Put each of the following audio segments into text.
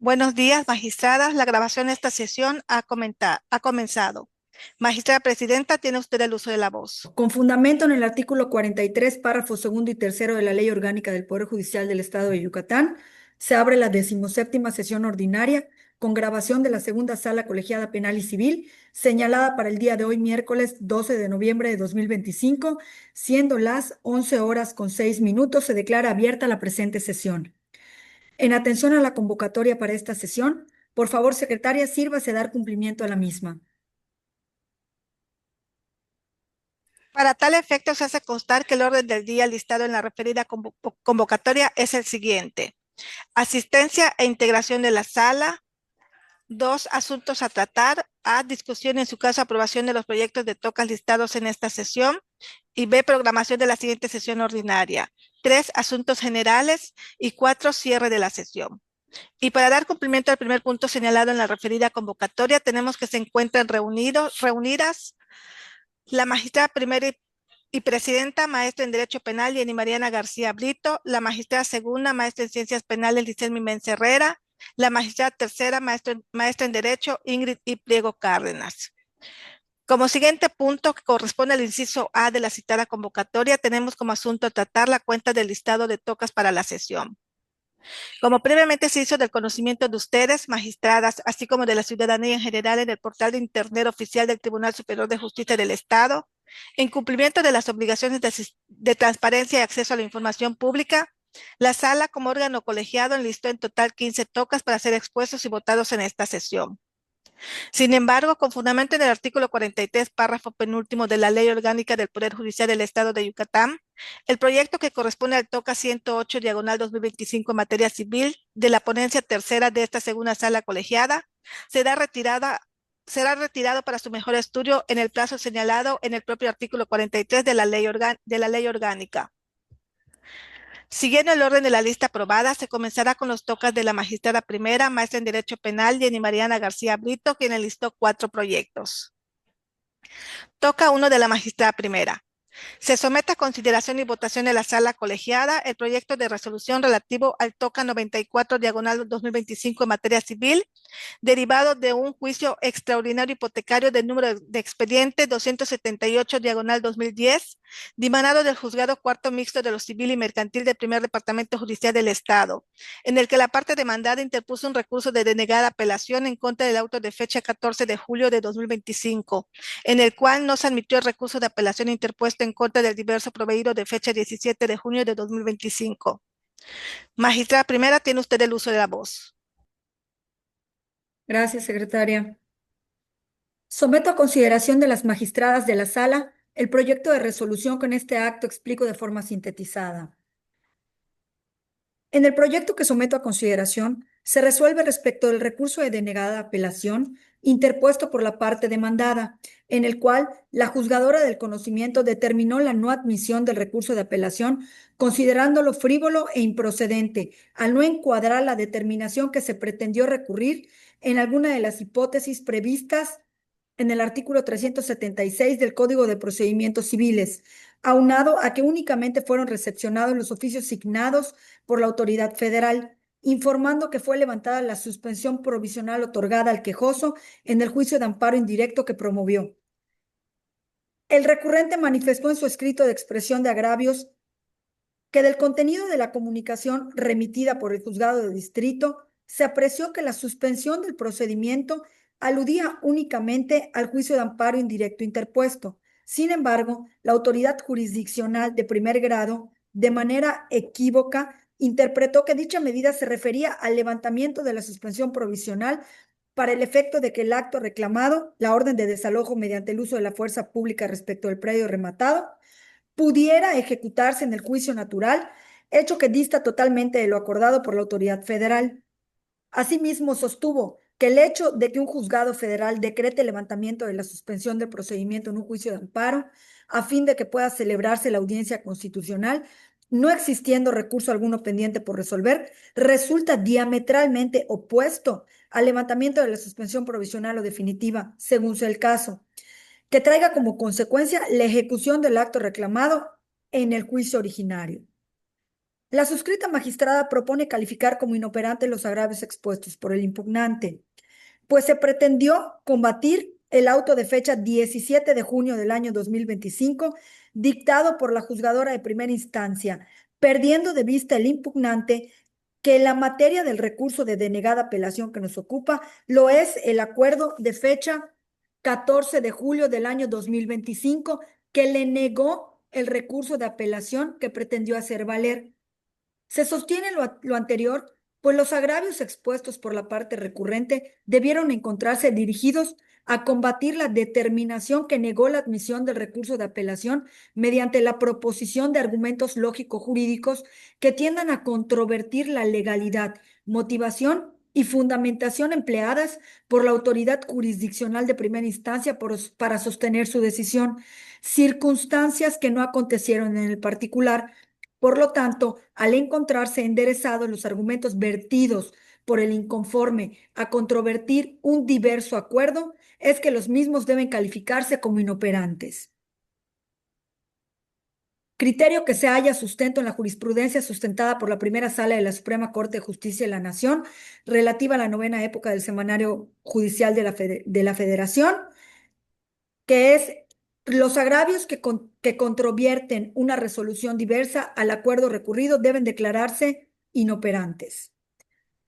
Buenos días, magistradas. La grabación de esta sesión ha comenzado. Magistrada Presidenta, tiene usted el uso de la voz. Con fundamento en el artículo 43, párrafos segundo y tercero de la Ley Orgánica del Poder Judicial del Estado de Yucatán, se abre la 17ª sesión ordinaria con grabación de la segunda sala colegiada penal y civil, señalada para el día de hoy, miércoles 12 de noviembre de 2025, siendo las 11 horas con 6 minutos, se declara abierta la presente sesión. En atención a la convocatoria para esta sesión, por favor, secretaria, sírvase dar cumplimiento a la misma. Para tal efecto, se hace constar que el orden del día listado en la referida convocatoria es el siguiente. Asistencia e integración de la sala. 2. Asuntos a tratar. A. Discusión y en su caso aprobación de los proyectos de tocas listados en esta sesión. Y B. Programación de la siguiente sesión ordinaria. 3. Asuntos generales. Y 4. Cierre de la sesión. Y para dar cumplimiento al primer punto señalado en la referida convocatoria, tenemos que se encuentran reunidas la magistrada primera y presidenta, maestra en Derecho Penal, Jenny Mariana García Brito, la magistrada segunda, maestra en Ciencias Penales, Licen Mimens Herrera, la magistrada tercera, maestra en Derecho, Ingrid y Pliego Cárdenas. Como siguiente punto, que corresponde al inciso A de la citada convocatoria, tenemos como asunto tratar la cuenta del listado de tocas para la sesión. Como previamente se hizo del conocimiento de ustedes, magistradas, así como de la ciudadanía en general en el portal de Internet oficial del Tribunal Superior de Justicia del Estado, en cumplimiento de las obligaciones de transparencia y acceso a la información pública, la sala como órgano colegiado enlistó en total 15 tocas para ser expuestos y votados en esta sesión. Sin embargo, con fundamento en el artículo 43, párrafo penúltimo de la Ley Orgánica del Poder Judicial del Estado de Yucatán, el proyecto que corresponde al TOCA 108 diagonal 2025 en materia civil de la ponencia tercera de esta segunda sala colegiada será retirado para su mejor estudio en el plazo señalado en el propio artículo 43 de la Ley Orgánica. Siguiendo el orden de la lista aprobada, se comenzará con los tocas de la magistrada primera, maestra en Derecho Penal, Jenny Mariana García Brito, quien enlistó 4 proyectos. Toca 1 de la magistrada primera. Se somete a consideración y votación de la sala colegiada el proyecto de resolución relativo al TOCA 94 diagonal 2025 en materia civil, derivado de un juicio extraordinario hipotecario del número de expediente 278 diagonal 2010, dimanado del juzgado cuarto mixto de lo civil y mercantil del primer departamento judicial del Estado, en el que la parte demandada interpuso un recurso de denegada apelación en contra del auto de fecha 14 de julio de 2025, en el cual no se admitió el recurso de apelación interpuesto en contra del diverso proveído de fecha 17 de junio de 2025. Magistrada primera, tiene usted el uso de la voz. Gracias, secretaria. Someto a consideración de las magistradas de la sala el proyecto de resolución que en este acto explico de forma sintetizada. En el proyecto que someto a consideración, se resuelve respecto del recurso de denegada apelación interpuesto por la parte demandada, en el cual la juzgadora del conocimiento determinó la no admisión del recurso de apelación, considerándolo frívolo e improcedente, al no encuadrar la determinación que se pretendió recurrir en alguna de las hipótesis previstas en el artículo 376 del Código de Procedimientos Civiles, aunado a que únicamente fueron recepcionados los oficios signados por la autoridad federal, informando que fue levantada la suspensión provisional otorgada al quejoso en el juicio de amparo indirecto que promovió. El recurrente manifestó en su escrito de expresión de agravios que del contenido de la comunicación remitida por el juzgado de distrito se apreció que la suspensión del procedimiento aludía únicamente al juicio de amparo indirecto interpuesto. Sin embargo, la autoridad jurisdiccional de primer grado, de manera equívoca, interpretó que dicha medida se refería al levantamiento de la suspensión provisional para el efecto de que el acto reclamado, la orden de desalojo mediante el uso de la fuerza pública respecto del predio rematado, pudiera ejecutarse en el juicio natural, hecho que dista totalmente de lo acordado por la autoridad federal. Asimismo, sostuvo que el hecho de que un juzgado federal decrete el levantamiento de la suspensión del procedimiento en un juicio de amparo, a fin de que pueda celebrarse la audiencia constitucional, no existiendo recurso alguno pendiente por resolver, resulta diametralmente opuesto al levantamiento de la suspensión provisional o definitiva, según sea el caso, que traiga como consecuencia la ejecución del acto reclamado en el juicio originario. La suscrita magistrada propone calificar como inoperantes los agravios expuestos por el impugnante, pues se pretendió combatir el auto de fecha 17 de junio del año 2025, dictado por la juzgadora de primera instancia, perdiendo de vista el impugnante que la materia del recurso de denegada apelación que nos ocupa lo es el acuerdo de fecha 14 de julio del año 2025 que le negó el recurso de apelación que pretendió hacer valer. Se sostiene lo anterior, pues los agravios expuestos por la parte recurrente debieron encontrarse dirigidos a combatir la determinación que negó la admisión del recurso de apelación mediante la proposición de argumentos lógico-jurídicos que tiendan a controvertir la legalidad, motivación y fundamentación empleadas por la autoridad jurisdiccional de primera instancia para sostener su decisión, circunstancias que no acontecieron en el particular. Por lo tanto, al encontrarse enderezados los argumentos vertidos por el inconforme a controvertir un diverso acuerdo, es que los mismos deben calificarse como inoperantes. Criterio que se halla sustento en la jurisprudencia sustentada por la primera sala de la Suprema Corte de Justicia de la Nación, relativa a la novena época del Semanario Judicial de la Federación, que es los agravios que controvierten una resolución diversa al acuerdo recurrido deben declararse inoperantes.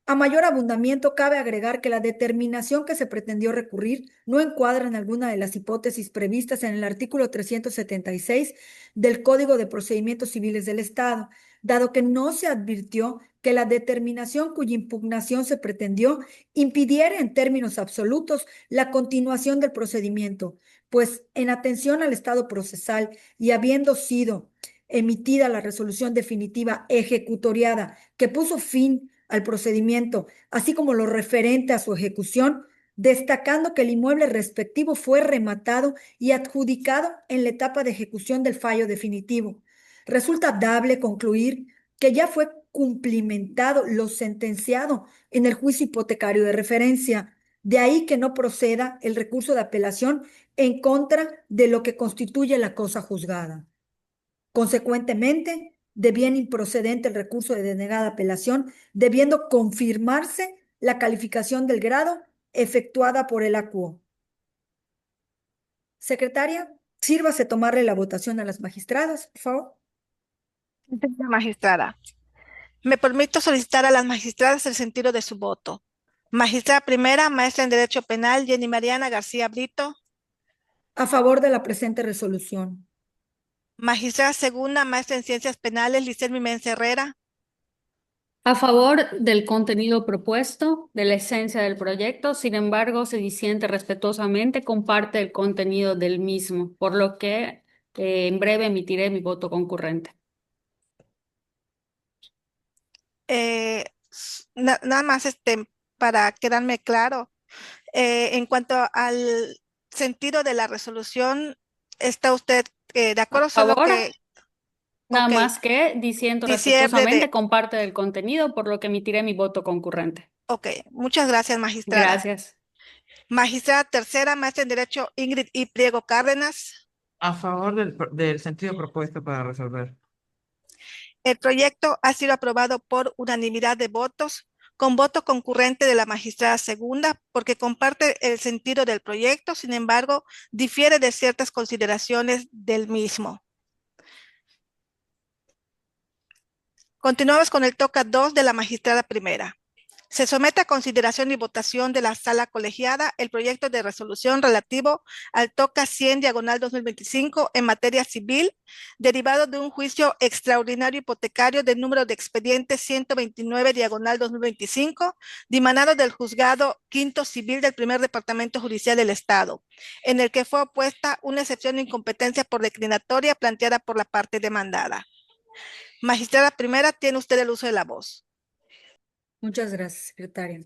A mayor abundamiento, cabe agregar que la determinación que se pretendió recurrir no encuadra en alguna de las hipótesis previstas en el artículo 376 del Código de Procedimientos Civiles del Estado, dado que no se advirtió que la determinación cuya impugnación se pretendió impidiera en términos absolutos la continuación del procedimiento, pues en atención al estado procesal y habiendo sido emitida la resolución definitiva ejecutoriada que puso fin al procedimiento, así como lo referente a su ejecución, destacando que el inmueble respectivo fue rematado y adjudicado en la etapa de ejecución del fallo definitivo. Resulta dable concluir que ya fue cumplimentado lo sentenciado en el juicio hipotecario de referencia. De ahí que no proceda el recurso de apelación en contra de lo que constituye la cosa juzgada. Consecuentemente, de bien improcedente el recurso de denegada apelación, debiendo confirmarse la calificación del grado efectuada por el acuo. Secretaria, sírvase tomarle la votación a las magistradas, por favor. La magistrada. Me permito solicitar a las magistradas el sentido de su voto. Magistrada primera, maestra en Derecho Penal, Jenny Mariana García Brito. A favor de la presente resolución. Magistrada segunda, maestra en Ciencias Penales, Licelmi Méndez Herrera. A favor del contenido propuesto, de la esencia del proyecto, sin embargo, se disiente respetuosamente con parte del contenido del mismo, por lo que en breve emitiré mi voto concurrente. Nada más para quedarme claro, en cuanto al sentido de la resolución, ¿está usted de A acuerdo? Solo favor, que, nada ok, más que disiento disierde respetuosamente con parte del contenido, por lo que emitiré mi voto concurrente. ok, muchas gracias, magistrada. Gracias. Magistrada tercera, maestra en Derecho Ingrid y Pliego Cárdenas. A favor del sentido propuesto para resolver. El proyecto ha sido aprobado por unanimidad de votos, con voto concurrente de la magistrada segunda, porque comparte el sentido del proyecto, sin embargo, difiere de ciertas consideraciones del mismo. Continuamos con el toca 2 de la magistrada primera. Se somete a consideración y votación de la sala colegiada el proyecto de resolución relativo al toca 100 diagonal 2025 en materia civil, derivado de un juicio extraordinario hipotecario del número de expediente 129 diagonal 2025, dimanado del juzgado quinto civil del primer departamento judicial del Estado, en el que fue opuesta una excepción de incompetencia por declinatoria planteada por la parte demandada. Magistrada primera, tiene usted el uso de la voz. Muchas gracias, secretaria.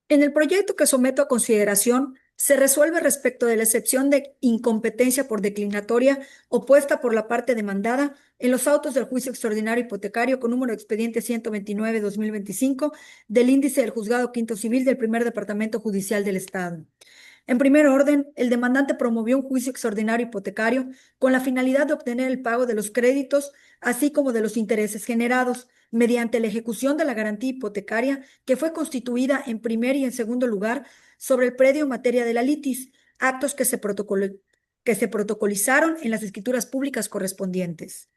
En el proyecto que someto a consideración, se resuelve respecto de la excepción de incompetencia por declinatoria opuesta por la parte demandada en los autos del juicio extraordinario hipotecario con número de expediente 129-2025 del índice del juzgado quinto civil del primer departamento judicial del Estado. En primer orden, el demandante promovió un juicio extraordinario hipotecario con la finalidad de obtener el pago de los créditos, así como de los intereses generados, mediante la ejecución de la garantía hipotecaria que fue constituida en primer y en segundo lugar sobre el predio en materia de la litis, actos que se protocolizaron en las escrituras públicas correspondientes,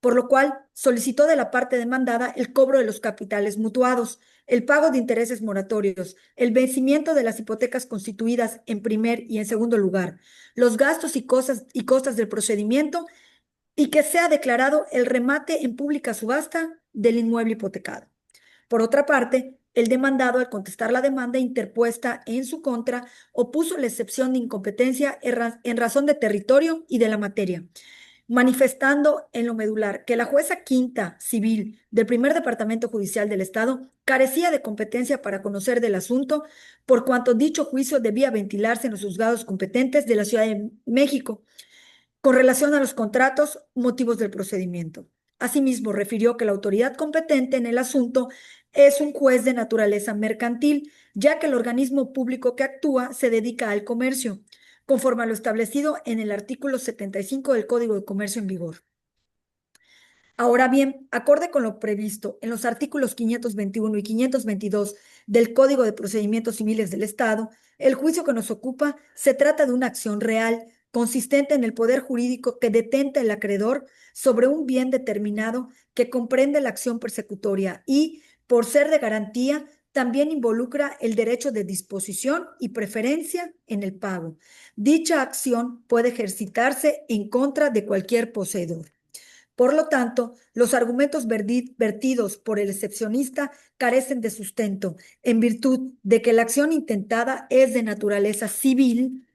por lo cual solicitó de la parte demandada el cobro de los capitales mutuados, el pago de intereses moratorios, el vencimiento de las hipotecas constituidas en primer y en segundo lugar, los gastos y costas del procedimiento, y que sea declarado el remate en pública subasta del inmueble hipotecado. Por otra parte, el demandado, al contestar la demanda interpuesta en su contra, opuso la excepción de incompetencia en razón de territorio y de la materia, manifestando en lo medular que la jueza quinta civil del primer departamento judicial del Estado carecía de competencia para conocer del asunto, por cuanto dicho juicio debía ventilarse en los juzgados competentes de la Ciudad de México, con relación a los contratos, motivos del procedimiento. Asimismo, refirió que la autoridad competente en el asunto es un juez de naturaleza mercantil, ya que el organismo público que actúa se dedica al comercio, conforme a lo establecido en el artículo 75 del Código de Comercio en vigor. Ahora bien, acorde con lo previsto en los artículos 521 y 522 del Código de Procedimientos Civiles del Estado, el juicio que nos ocupa se trata de una acción real, consistente en el poder jurídico que detenta el acreedor sobre un bien determinado que comprende la acción persecutoria y, por ser de garantía, también involucra el derecho de disposición y preferencia en el pago. Dicha acción puede ejercitarse en contra de cualquier poseedor. Por lo tanto, los argumentos vertidos por el excepcionista carecen de sustento, en virtud de que la acción intentada es de naturaleza civil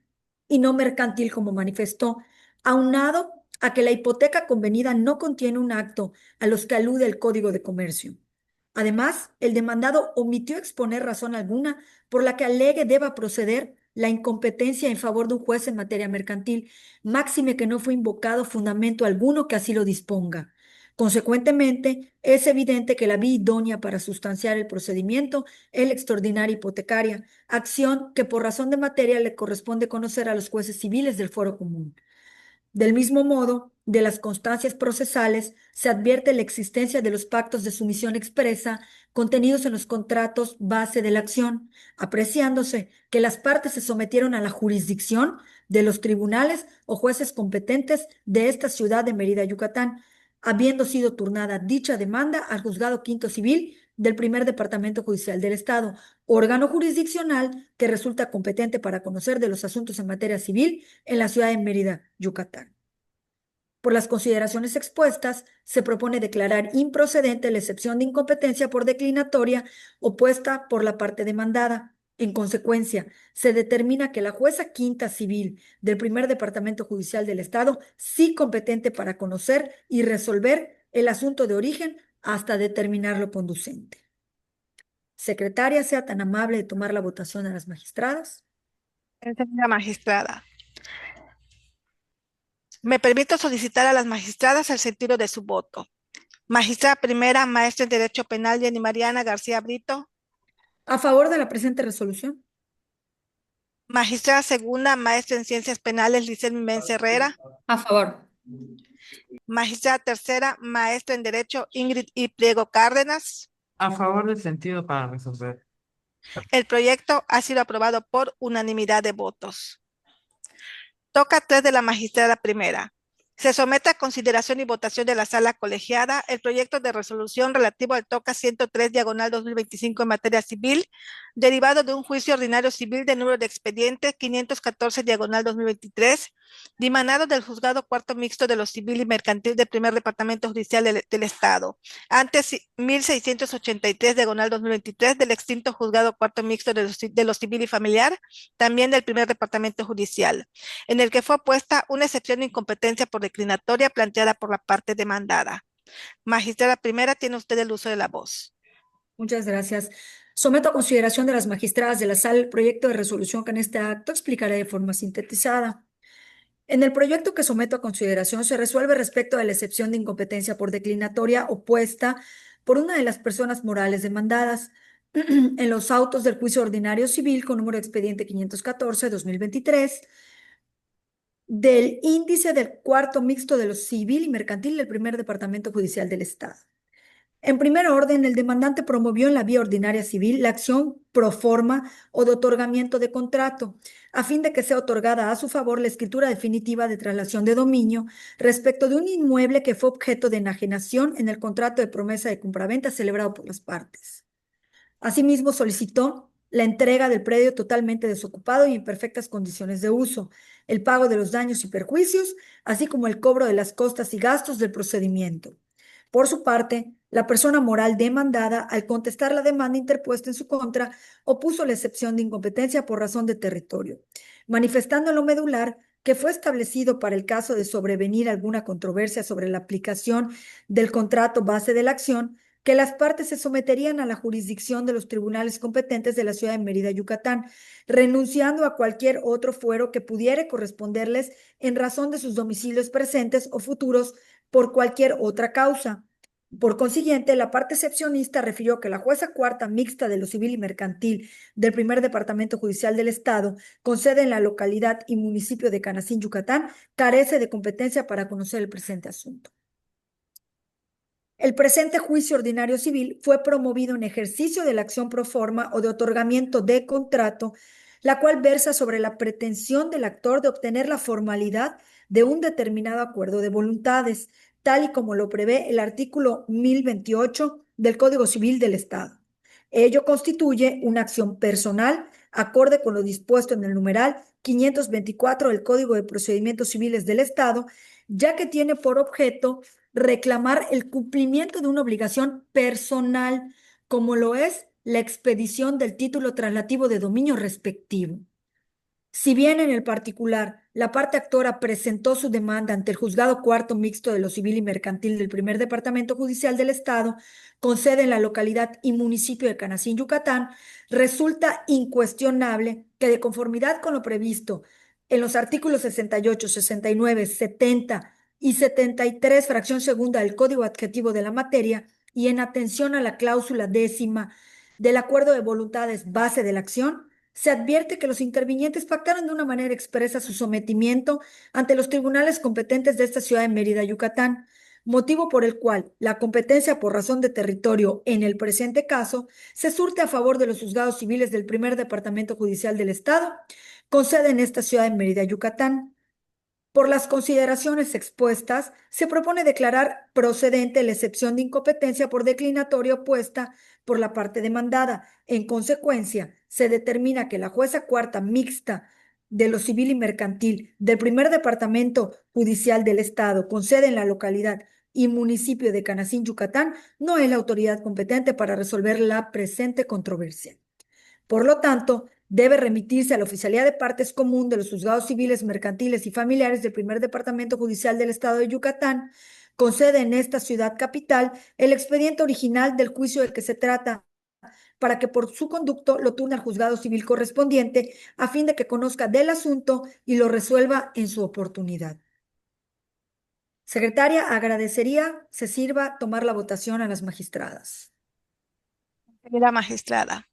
y no mercantil, como manifestó, aunado a que la hipoteca convenida no contiene un acto a los que alude el Código de Comercio. Además, el demandado omitió exponer razón alguna por la que alegue deba proceder la incompetencia en favor de un juez en materia mercantil, máxime que no fue invocado fundamento alguno que así lo disponga. Consecuentemente, es evidente que la vía idónea para sustanciar el procedimiento es la extraordinaria hipotecaria, acción que por razón de materia le corresponde conocer a los jueces civiles del Foro Común. Del mismo modo, de las constancias procesales se advierte la existencia de los pactos de sumisión expresa contenidos en los contratos base de la acción, apreciándose que las partes se sometieron a la jurisdicción de los tribunales o jueces competentes de esta ciudad de Mérida, Yucatán, habiendo sido turnada dicha demanda al Juzgado Quinto Civil del primer Departamento Judicial del Estado, órgano jurisdiccional que resulta competente para conocer de los asuntos en materia civil en la ciudad de Mérida, Yucatán. Por las consideraciones expuestas, se propone declarar improcedente la excepción de incompetencia por declinatoria opuesta por la parte demandada. En consecuencia, se determina que la jueza quinta civil del primer Departamento Judicial del Estado sí competente para conocer y resolver el asunto de origen hasta determinar lo conducente. Secretaria, sea tan amable de tomar la votación a las magistradas. Señora magistrada, me permito solicitar a las magistradas el sentido de su voto. Magistrada primera, maestra en Derecho Penal, Jenny Mariana García Brito. A favor de la presente resolución. Magistrada segunda, maestra en Ciencias Penales, Licen Mense Herrera. A favor. Magistrada tercera, maestra en Derecho, Ingrid I. Pliego Cárdenas. A favor del sentido para resolver. El proyecto ha sido aprobado por unanimidad de votos. Toca 3 de la magistrada primera. Se somete a consideración y votación de la sala colegiada el proyecto de resolución relativo al TOCA 103 diagonal 2025 en materia civil, derivado de un juicio ordinario civil de número de expediente 514 diagonal 2023, dimanado del juzgado cuarto mixto de lo civil y mercantil del primer departamento judicial del Estado, antes 1683 diagonal 2023 del extinto juzgado cuarto mixto de lo civil y familiar, también del primer departamento judicial, en el que fue puesta una excepción de incompetencia por declinatoria planteada por la parte demandada. Magistrada primera, tiene usted el uso de la voz. Muchas gracias. Someto a consideración de las magistradas de la sala el proyecto de resolución que en este acto explicaré de forma sintetizada. En el proyecto que someto a consideración se resuelve respecto a la excepción de incompetencia por declinatoria opuesta por una de las personas morales demandadas, en los autos del juicio ordinario civil con número de expediente 514-2023 del índice del cuarto mixto de lo civil y mercantil del primer departamento judicial del Estado. En primer orden, el demandante promovió en la vía ordinaria civil la acción pro forma o de otorgamiento de contrato, a fin de que sea otorgada a su favor la escritura definitiva de traslación de dominio respecto de un inmueble que fue objeto de enajenación en el contrato de promesa de compraventa celebrado por las partes. Asimismo, solicitó la entrega del predio totalmente desocupado y en perfectas condiciones de uso, el pago de los daños y perjuicios, así como el cobro de las costas y gastos del procedimiento. Por su parte, la persona moral demandada, al contestar la demanda interpuesta en su contra, opuso la excepción de incompetencia por razón de territorio, manifestando en lo medular que fue establecido para el caso de sobrevenir alguna controversia sobre la aplicación del contrato base de la acción, que las partes se someterían a la jurisdicción de los tribunales competentes de la ciudad de Mérida, Yucatán, renunciando a cualquier otro fuero que pudiera corresponderles en razón de sus domicilios presentes o futuros por cualquier otra causa. Por consiguiente, la parte excepcionista refirió que la jueza cuarta mixta de lo civil y mercantil del primer departamento judicial del Estado, con sede en la localidad y municipio de Canacín, Yucatán, carece de competencia para conocer el presente asunto. El presente juicio ordinario civil fue promovido en ejercicio de la acción pro forma o de otorgamiento de contrato, la cual versa sobre la pretensión del actor de obtener la formalidad de un determinado acuerdo de voluntades, tal y como lo prevé el artículo 1028 del Código Civil del Estado. Ello constituye una acción personal acorde con lo dispuesto en el numeral 524 del Código de Procedimientos Civiles del Estado, ya que tiene por objeto reclamar el cumplimiento de una obligación personal, como lo es la expedición del título traslativo de dominio respectivo. Si bien en el particular la parte actora presentó su demanda ante el Juzgado Cuarto Mixto de lo Civil y Mercantil del primer Departamento Judicial del Estado, con sede en la localidad y municipio de Canacín, Yucatán, resulta incuestionable que de conformidad con lo previsto en los artículos 68, 69, 70 y 73, fracción segunda del Código Adjetivo de la materia, y en atención a la cláusula décima del acuerdo de voluntades base de la acción, se advierte que los intervinientes pactaron de una manera expresa su sometimiento ante los tribunales competentes de esta ciudad de Mérida, Yucatán, motivo por el cual la competencia por razón de territorio en el presente caso se surte a favor de los juzgados civiles del primer departamento judicial del Estado, con sede en esta ciudad de Mérida, Yucatán. Por las consideraciones expuestas, se propone declarar procedente la excepción de incompetencia por declinatoria opuesta por la parte demandada. En consecuencia, se determina que la jueza cuarta mixta de lo civil y mercantil del primer departamento judicial del Estado, con sede en la localidad y municipio de Canacín, Yucatán, no es la autoridad competente para resolver la presente controversia. Por lo tanto, debe remitirse a la Oficialía de Partes Común de los Juzgados Civiles, Mercantiles y Familiares del primer Departamento Judicial del Estado de Yucatán, con sede en esta ciudad capital, el expediente original del juicio del que se trata, para que por su conducto lo turne al juzgado civil correspondiente, a fin de que conozca del asunto y lo resuelva en su oportunidad. Secretaria, agradecería se sirva tomar la votación a las magistradas. Señora magistrada,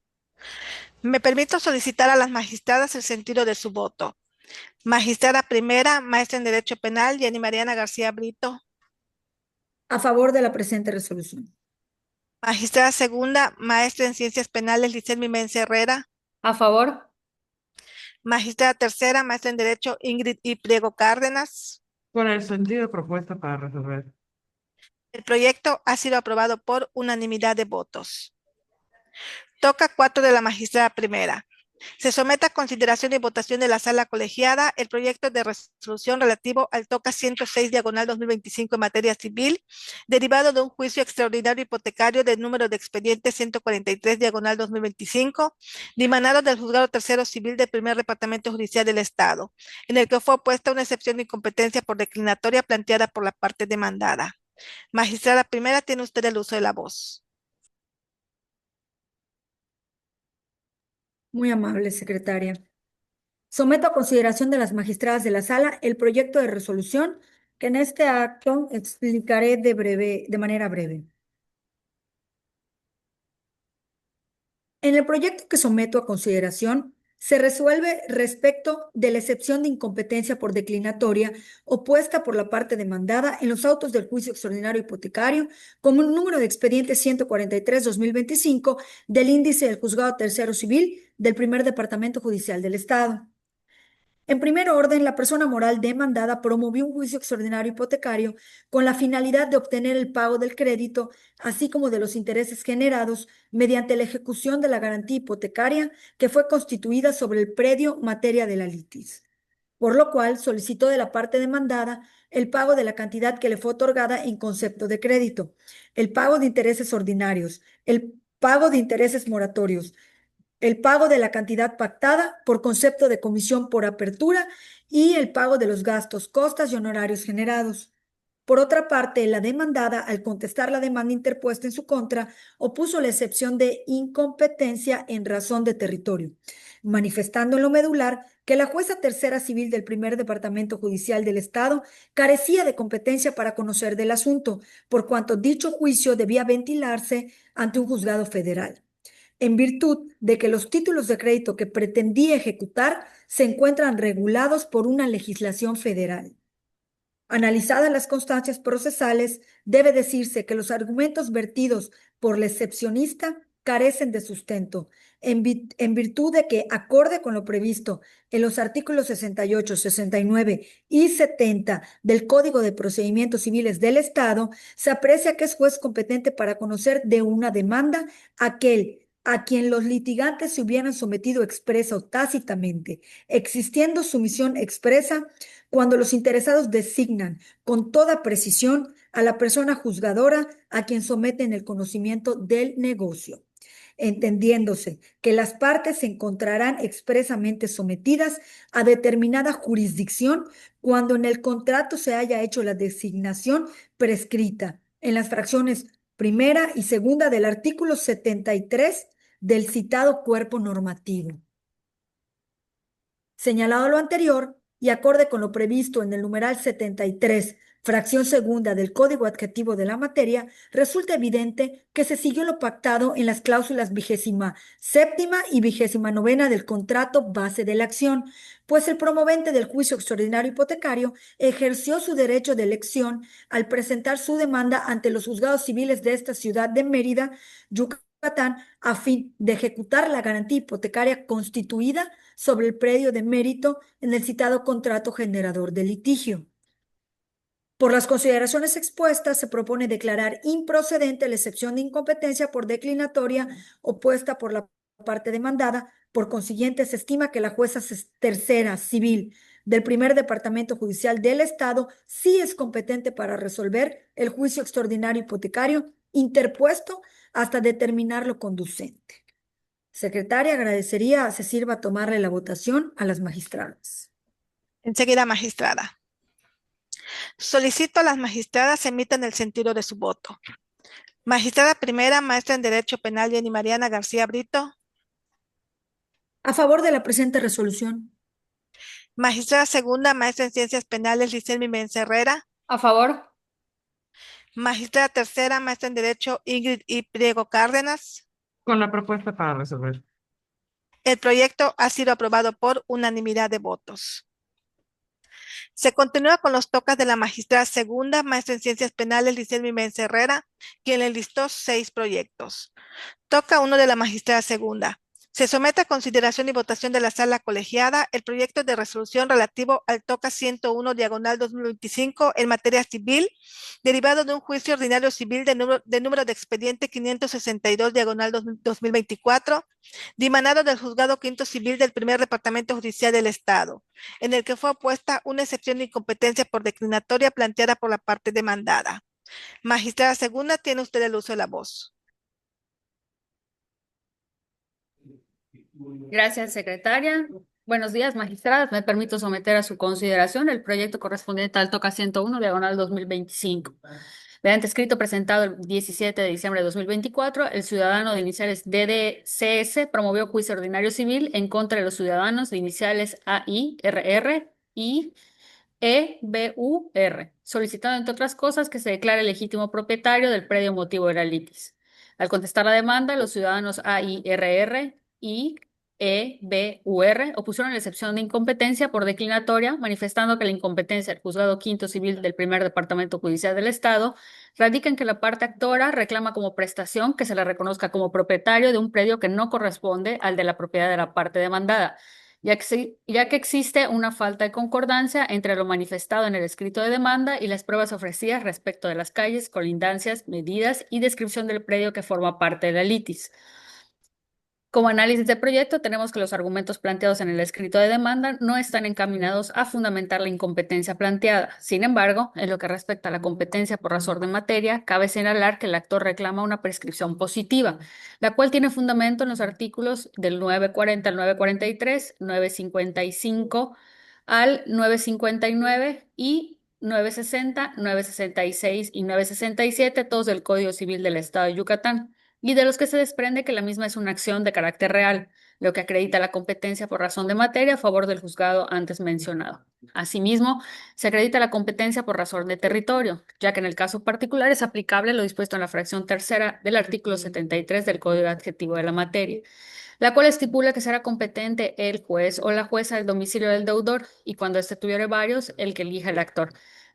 me permito solicitar a las magistradas el sentido de su voto. Magistrada primera, maestra en Derecho Penal, Jenny Mariana García Brito. A favor de la presente resolución. Magistrada segunda, maestra en Ciencias Penales, Licen Mimense Herrera. A favor. Magistrada tercera, maestra en Derecho, Ingrid y Priego Cárdenas. Con el sentido propuesto para resolver. El proyecto ha sido aprobado por unanimidad de votos. Toca 4 de la magistrada primera. Se somete a consideración y votación de la sala colegiada el proyecto de resolución relativo al TOCA 106/2025 en materia civil, derivado de un juicio extraordinario hipotecario del número de expediente 143/2025, dimanado del Juzgado Tercero Civil del primer Departamento Judicial del Estado, en el que fue opuesta una excepción de incompetencia por declinatoria planteada por la parte demandada. Magistrada primera, tiene usted el uso de la voz. Muy amable, secretaria. Someto a consideración de las magistradas de la sala el proyecto de resolución que en este acto explicaré de manera breve. En el proyecto que someto a consideración, se resuelve respecto de la excepción de incompetencia por declinatoria opuesta por la parte demandada en los autos del juicio extraordinario hipotecario, como el número de expediente 143/2025 del índice del Juzgado Tercero Civil del Primer Departamento Judicial del Estado. En primer orden, la persona moral demandada promovió un juicio extraordinario hipotecario con la finalidad de obtener el pago del crédito, así como de los intereses generados mediante la ejecución de la garantía hipotecaria que fue constituida sobre el predio materia de la litis, por lo cual solicitó de la parte demandada el pago de la cantidad que le fue otorgada en concepto de crédito, el pago de intereses ordinarios, el pago de intereses moratorios, el pago de la cantidad pactada por concepto de comisión por apertura y el pago de los gastos, costas y honorarios generados. Por otra parte, la demandada, al contestar la demanda interpuesta en su contra, opuso la excepción de incompetencia en razón de territorio, manifestando en lo medular que la jueza tercera civil del primer departamento judicial del Estado carecía de competencia para conocer del asunto, por cuanto dicho juicio debía ventilarse ante un juzgado federal, en virtud de que los títulos de crédito que pretendía ejecutar se encuentran regulados por una legislación federal. Analizadas las constancias procesales, debe decirse que los argumentos vertidos por la excepcionista carecen de sustento, en virtud de que, acorde con lo previsto en los artículos 68, 69 y 70 del Código de Procedimientos Civiles del Estado, se aprecia que es juez competente para conocer de una demanda aquel a quien los litigantes se hubieran sometido expresa o tácitamente, existiendo sumisión expresa cuando los interesados designan con toda precisión a la persona juzgadora a quien someten el conocimiento del negocio, entendiéndose que las partes se encontrarán expresamente sometidas a determinada jurisdicción cuando en el contrato se haya hecho la designación prescrita en las fracciones primera y segunda del artículo 73 del citado cuerpo normativo. Señalado lo anterior, y acorde con lo previsto en el numeral 73, fracción segunda del Código Adjetivo de la materia, resulta evidente que se siguió lo pactado en las cláusulas 27ª y 29ª del contrato base de la acción, pues el promovente del juicio extraordinario hipotecario ejerció su derecho de elección al presentar su demanda ante los juzgados civiles de esta ciudad de Mérida, Yucatán, a fin de ejecutar la garantía hipotecaria constituida sobre el predio de mérito en el citado contrato generador de litigio. Por las consideraciones expuestas, se propone declarar improcedente la excepción de incompetencia por declinatoria opuesta por la parte demandada. Por consiguiente, se estima que la jueza tercera civil del primer departamento judicial del Estado sí es competente para resolver el juicio extraordinario hipotecario interpuesto hasta determinar lo conducente. Secretaria, agradecería se sirva a tomarle la votación a las magistradas. Enseguida, magistrada. Solicito a las magistradas emitan el sentido de su voto. Magistrada primera, maestra en Derecho Penal, Jenny Mariana García Brito. A favor de la presente resolución. Magistrada segunda, maestra en Ciencias Penales, Licelmi Mensa Herrera. A favor. Magistrada tercera, maestra en Derecho, Ingrid y Priego Cárdenas. Con la propuesta para resolver. El proyecto ha sido aprobado por unanimidad de votos. Se continúa con los tocas de la magistrada segunda, maestra en Ciencias Penales, Licelmi Mensa Herrera, quien le listó 6 proyectos. Toca 1 de la magistrada segunda. Se somete a consideración y votación de la sala colegiada el proyecto de resolución relativo al toca 101 diagonal 2025 en materia civil, derivado de un juicio ordinario civil de número de expediente 562 diagonal 2024, dimanado del juzgado quinto civil del primer departamento judicial del Estado, en el que fue opuesta una excepción de incompetencia por declinatoria planteada por la parte demandada. Magistrada segunda, tiene usted el uso de la voz. Gracias, secretaria. Buenos días, magistradas. Me permito someter a su consideración el proyecto correspondiente al toca 101, diagonal 2025. Mediante escrito presentado el 17 de diciembre de 2024, el ciudadano de iniciales DDCS promovió juicio ordinario civil en contra de los ciudadanos de iniciales AI, RR y EBUR, solicitando, entre otras cosas, que se declare legítimo propietario del predio motivo de la litis. Al contestar la demanda, los ciudadanos A, I, R, R y E, B, U, R opusieron la excepción de incompetencia por declinatoria, manifestando que la incompetencia del Juzgado Quinto Civil del Primer Departamento Judicial del Estado radica en que la parte actora reclama como prestación que se le reconozca como propietario de un predio que no corresponde al de la propiedad de la parte demandada, ya que existe una falta de concordancia entre lo manifestado en el escrito de demanda y las pruebas ofrecidas respecto de las calles, colindancias, medidas y descripción del predio que forma parte de la litis. Como análisis de proyecto, tenemos que los argumentos planteados en el escrito de demanda no están encaminados a fundamentar la incompetencia planteada. Sin embargo, en lo que respecta a la competencia por razón de materia, cabe señalar que el actor reclama una prescripción positiva, la cual tiene fundamento en los artículos del 940 al 943, 955 al 959 y 960, 966 y 967, todos del Código Civil del Estado de Yucatán, y de los que se desprende que la misma es una acción de carácter real, lo que acredita la competencia por razón de materia a favor del juzgado antes mencionado. Asimismo, se acredita la competencia por razón de territorio, ya que en el caso particular es aplicable lo dispuesto en la fracción tercera del artículo 73 del Código Adjetivo de la materia, la cual estipula que será competente el juez o la jueza del domicilio del deudor y cuando éste tuviere varios, el que elija el actor,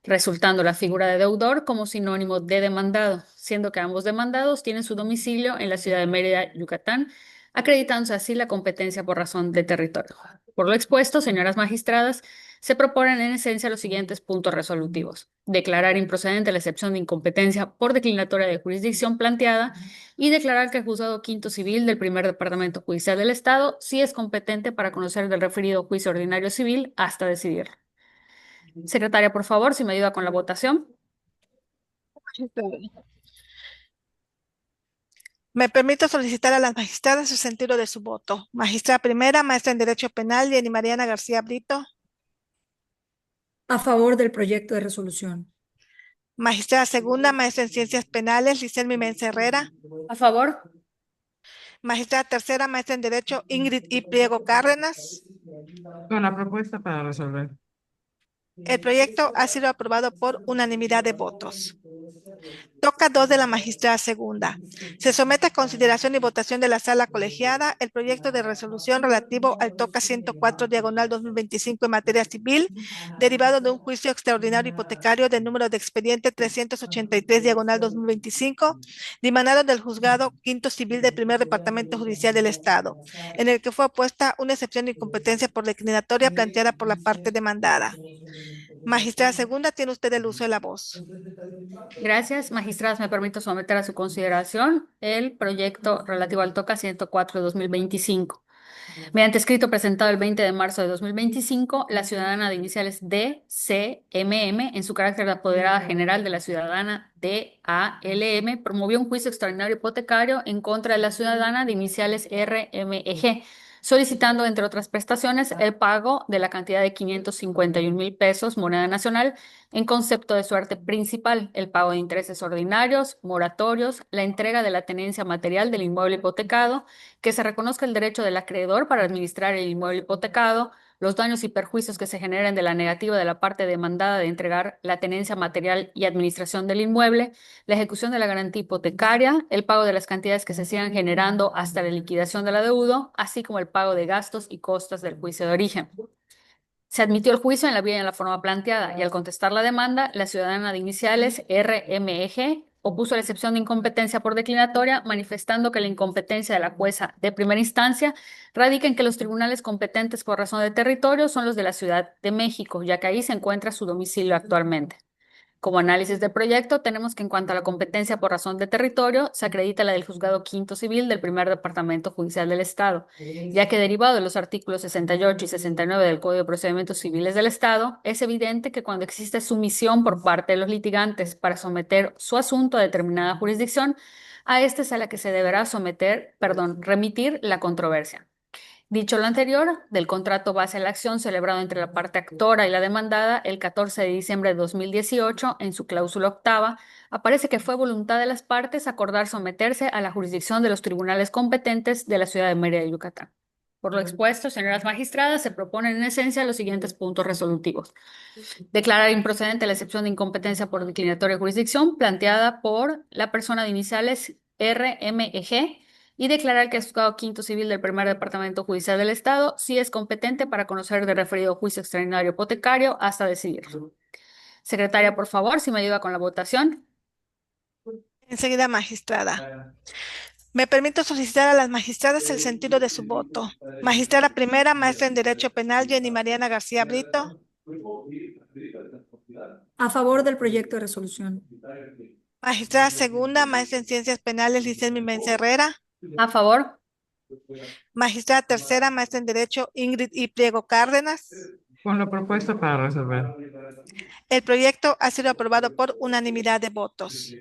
resultando la figura de deudor como sinónimo de demandado, siendo que ambos demandados tienen su domicilio en la ciudad de Mérida, Yucatán, acreditándose así la competencia por razón de territorio. Por lo expuesto, señoras magistradas, se proponen en esencia los siguientes puntos resolutivos: declarar improcedente la excepción de incompetencia por declinatoria de jurisdicción planteada y declarar que el Juzgado Quinto Civil del Primer Departamento Judicial del Estado sí es competente para conocer del referido juicio ordinario civil hasta decidirlo. Secretaria, por favor, si me ayuda con la votación. Me permito solicitar a las magistradas su sentido de su voto. Magistrada primera, maestra en Derecho Penal, Jenny Mariana García Brito. A favor del proyecto de resolución. Magistrada segunda, maestra en Ciencias Penales, Liselmi Mensa Herrera. A favor. Magistrada tercera, maestra en Derecho, Ingrid I. Priego Cárdenas. Con la propuesta para resolver. El proyecto ha sido aprobado por unanimidad de votos. Toca 2 de la magistrada segunda. Se somete a consideración y votación de la sala colegiada el proyecto de resolución relativo al toca 104 diagonal 2025 en materia civil, derivado de un juicio extraordinario hipotecario del número de expediente 383 diagonal 2025, dimanado del juzgado quinto civil del primer departamento judicial del Estado, en el que fue opuesta una excepción de incompetencia por declinatoria planteada por la parte demandada. Magistrada segunda, tiene usted el uso de la voz. Gracias, magistradas. Me permito someter a su consideración el proyecto relativo al toca 104 de 2025. Mediante escrito presentado el 20 de marzo de 2025, la ciudadana de iniciales DCMM, en su carácter de apoderada general de la ciudadana DALM, promovió un juicio extraordinario hipotecario en contra de la ciudadana de iniciales RMEG, solicitando, entre otras prestaciones, el pago de la cantidad de 551,000 pesos, moneda nacional, en concepto de suerte principal, el pago de intereses ordinarios, moratorios, la entrega de la tenencia material del inmueble hipotecado, que se reconozca el derecho del acreedor para administrar el inmueble hipotecado, los daños y perjuicios que se generen de la negativa de la parte demandada de entregar la tenencia material y administración del inmueble, la ejecución de la garantía hipotecaria, el pago de las cantidades que se sigan generando hasta la liquidación del adeudo, así como el pago de gastos y costas del juicio de origen. Se admitió el juicio en la vía y en la forma planteada, y al contestar la demanda, la ciudadana de iniciales RMEG opuso la excepción de incompetencia por declinatoria, manifestando que la incompetencia de la jueza de primera instancia radica en que los tribunales competentes por razón de territorio son los de la Ciudad de México, ya que ahí se encuentra su domicilio actualmente. Como análisis del proyecto, tenemos que en cuanto a la competencia por razón de territorio, se acredita la del Juzgado Quinto Civil del Primer Departamento Judicial del Estado, ya que derivado de los artículos 68 y 69 del Código de Procedimientos Civiles del Estado, es evidente que cuando existe sumisión por parte de los litigantes para someter su asunto a determinada jurisdicción, a esta es a la que se deberá remitir la controversia. Dicho lo anterior, del contrato base a la acción celebrado entre la parte actora y la demandada el 14 de diciembre de 2018, en su cláusula octava, aparece que fue voluntad de las partes acordar someterse a la jurisdicción de los tribunales competentes de la ciudad de Mérida, Yucatán. Por lo expuesto, señoras magistradas, se proponen en esencia los siguientes puntos resolutivos: declarar improcedente la excepción de incompetencia por declinatoria de jurisdicción planteada por la persona de iniciales RMEG y declarar que el Juzgado Quinto Civil del Primer Departamento Judicial del Estado sí es competente para conocer del referido juicio extraordinario hipotecario hasta decidirlo. Secretaria, por favor, si me ayuda con la votación. Enseguida, magistrada. Me permito solicitar a las magistradas el sentido de su voto. Magistrada primera, maestra en Derecho Penal, Jenny Mariana García Brito. A favor del proyecto de resolución. Magistrada segunda, maestra en Ciencias Penales, Licen Mimense Herrera. A favor. Magistrada tercera, maestra en Derecho, Ingrid y Pliego Cárdenas. Con lo propuesto para resolver. El proyecto ha sido aprobado por unanimidad de votos.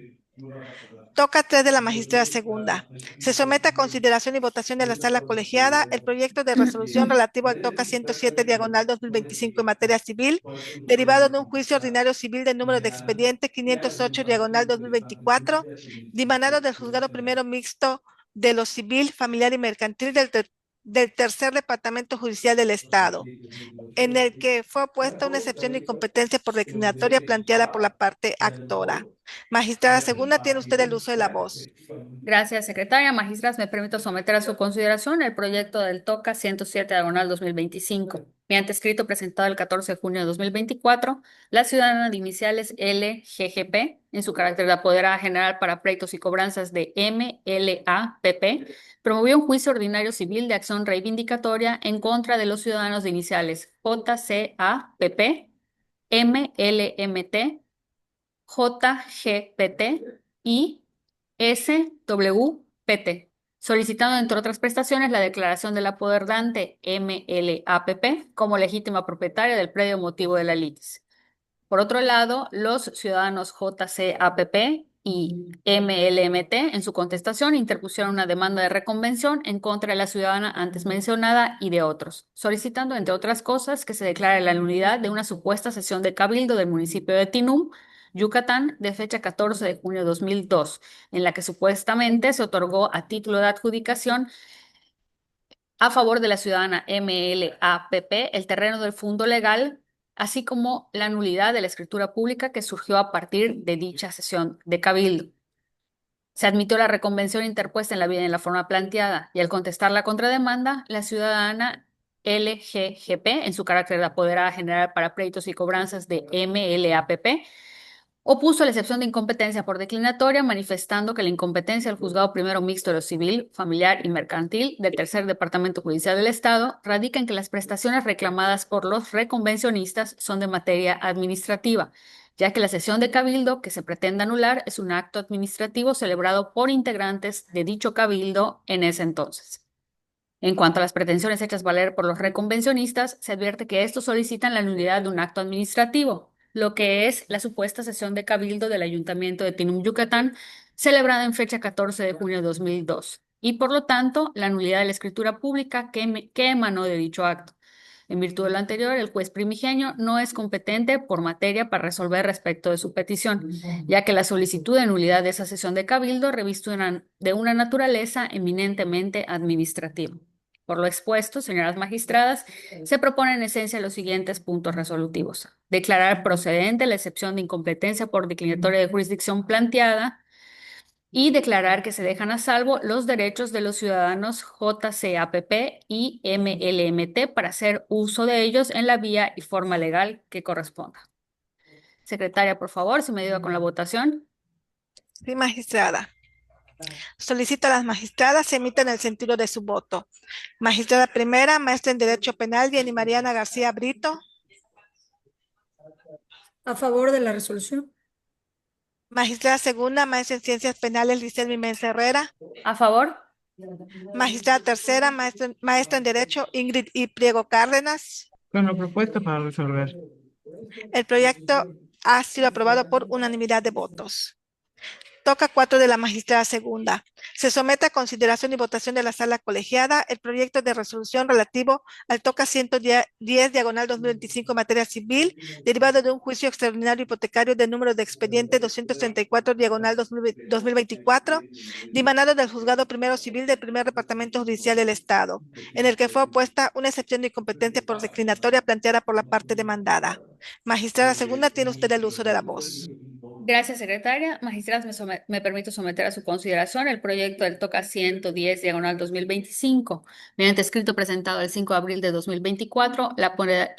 Toca 3 de la magistrada segunda. Se somete a consideración y votación de la sala colegiada el proyecto de resolución relativo al TOCA 107 diagonal 2025 en materia civil, derivado de un juicio ordinario civil de número de expediente 508 diagonal 2024, dimanado del juzgado primero mixto de lo civil, familiar y mercantil del tercer departamento judicial del Estado, en el que fue opuesta una excepción de incompetencia por declinatoria planteada por la parte actora. Magistrada segunda, tiene usted el uso de la voz. Gracias, secretaria. Magistras, me permito someter a su consideración el proyecto del TOCA 107 diagonal 2025. Mediante escrito presentado el 14 de junio de 2024, la ciudadana de iniciales LGGP, en su carácter de apoderada general para pleitos y cobranzas de MLAPP, promovió un juicio ordinario civil de acción reivindicatoria en contra de los ciudadanos de iniciales JCAPP, MLMT, JGPT y SWPT, solicitando, entre otras prestaciones, la declaración del apoderante MLAPP como legítima propietaria del predio motivo de la litis. Por otro lado, los ciudadanos JCAPP y MLMT, en su contestación, interpusieron una demanda de reconvención en contra de la ciudadana antes mencionada y de otros, solicitando, entre otras cosas, que se declare la nulidad de una supuesta sesión de cabildo del municipio de Tinum, Yucatán, de fecha 14 de junio de 2002, en la que supuestamente se otorgó a título de adjudicación a favor de la ciudadana MLAPP el terreno del fondo legal, así como la nulidad de la escritura pública que surgió a partir de dicha sesión de cabildo. Se admitió la reconvención interpuesta en la vía y en la forma planteada, y al contestar la contrademanda, la ciudadana LGGP, en su carácter de apoderada general para pleitos y cobranzas de MLAPP, opuso la excepción de incompetencia por declinatoria, manifestando que la incompetencia del juzgado primero mixto de lo civil, familiar y mercantil del tercer departamento judicial del Estado radica en que las prestaciones reclamadas por los reconvencionistas son de materia administrativa, ya que la sesión de cabildo que se pretende anular es un acto administrativo celebrado por integrantes de dicho cabildo en ese entonces. En cuanto a las pretensiones hechas valer por los reconvencionistas, se advierte que estos solicitan la nulidad de un acto administrativo, lo que es la supuesta sesión de cabildo del Ayuntamiento de Tinum, Yucatán, celebrada en fecha 14 de junio de 2002, y por lo tanto la nulidad de la escritura pública que emanó de dicho acto. En virtud de lo anterior, el juez primigenio no es competente por materia para resolver respecto de su petición, ya que la solicitud de nulidad de esa sesión de cabildo reviste de una naturaleza eminentemente administrativa. Por lo expuesto, señoras magistradas, se propone en esencia los siguientes puntos resolutivos. Declarar procedente la excepción de incompetencia por declinatoria de jurisdicción planteada y declarar que se dejan a salvo los derechos de los ciudadanos JCAPP y MLMT para hacer uso de ellos en la vía y forma legal que corresponda. Secretaria, por favor, si me ayuda con la votación. Sí, magistrada. Solicito a las magistradas se emitan el sentido de su voto. Magistrada primera, maestra en Derecho Penal, Jenny Mariana García Brito. A favor de la resolución. Magistrada segunda, maestra en Ciencias Penales, Licen Mimense Herrera. A favor. Magistrada tercera, maestra en Derecho, Ingrid y Pliego Cárdenas. Con lo propuesto para resolver. El proyecto ha sido aprobado por unanimidad de votos. Toca 4 de la magistrada segunda. Se somete a consideración y votación de la sala colegiada el proyecto de resolución relativo al TOCA 110 diagonal 2025 en materia civil, derivado de un juicio extraordinario hipotecario de número de expediente 234 diagonal 2024, dimanado del juzgado primero civil del primer departamento judicial del Estado, en el que fue opuesta una excepción de incompetencia por declinatoria planteada por la parte demandada. Magistrada segunda, tiene usted el uso de la voz. Gracias, secretaria. Magistradas, me permito someter a su consideración el proyecto del TOCA 110, diagonal 2025. Mediante escrito presentado el 5 de abril de 2024, la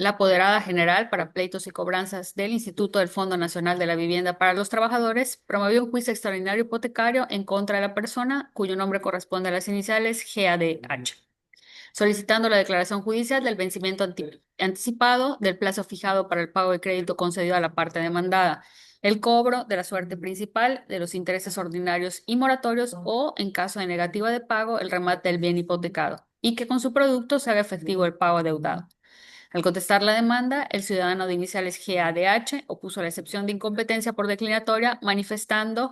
apoderada general para pleitos y cobranzas del Instituto del Fondo Nacional de la Vivienda para los Trabajadores promovió un juicio extraordinario hipotecario en contra de la persona cuyo nombre corresponde a las iniciales GADH, solicitando la declaración judicial del vencimiento anticipado del plazo fijado para el pago de crédito concedido a la parte demandada, el cobro de la suerte principal, de los intereses ordinarios y moratorios o, en caso de negativa de pago, el remate del bien hipotecado, y que con su producto se haga efectivo el pago adeudado. Al contestar la demanda, el ciudadano de iniciales GADH opuso la excepción de incompetencia por declinatoria, manifestando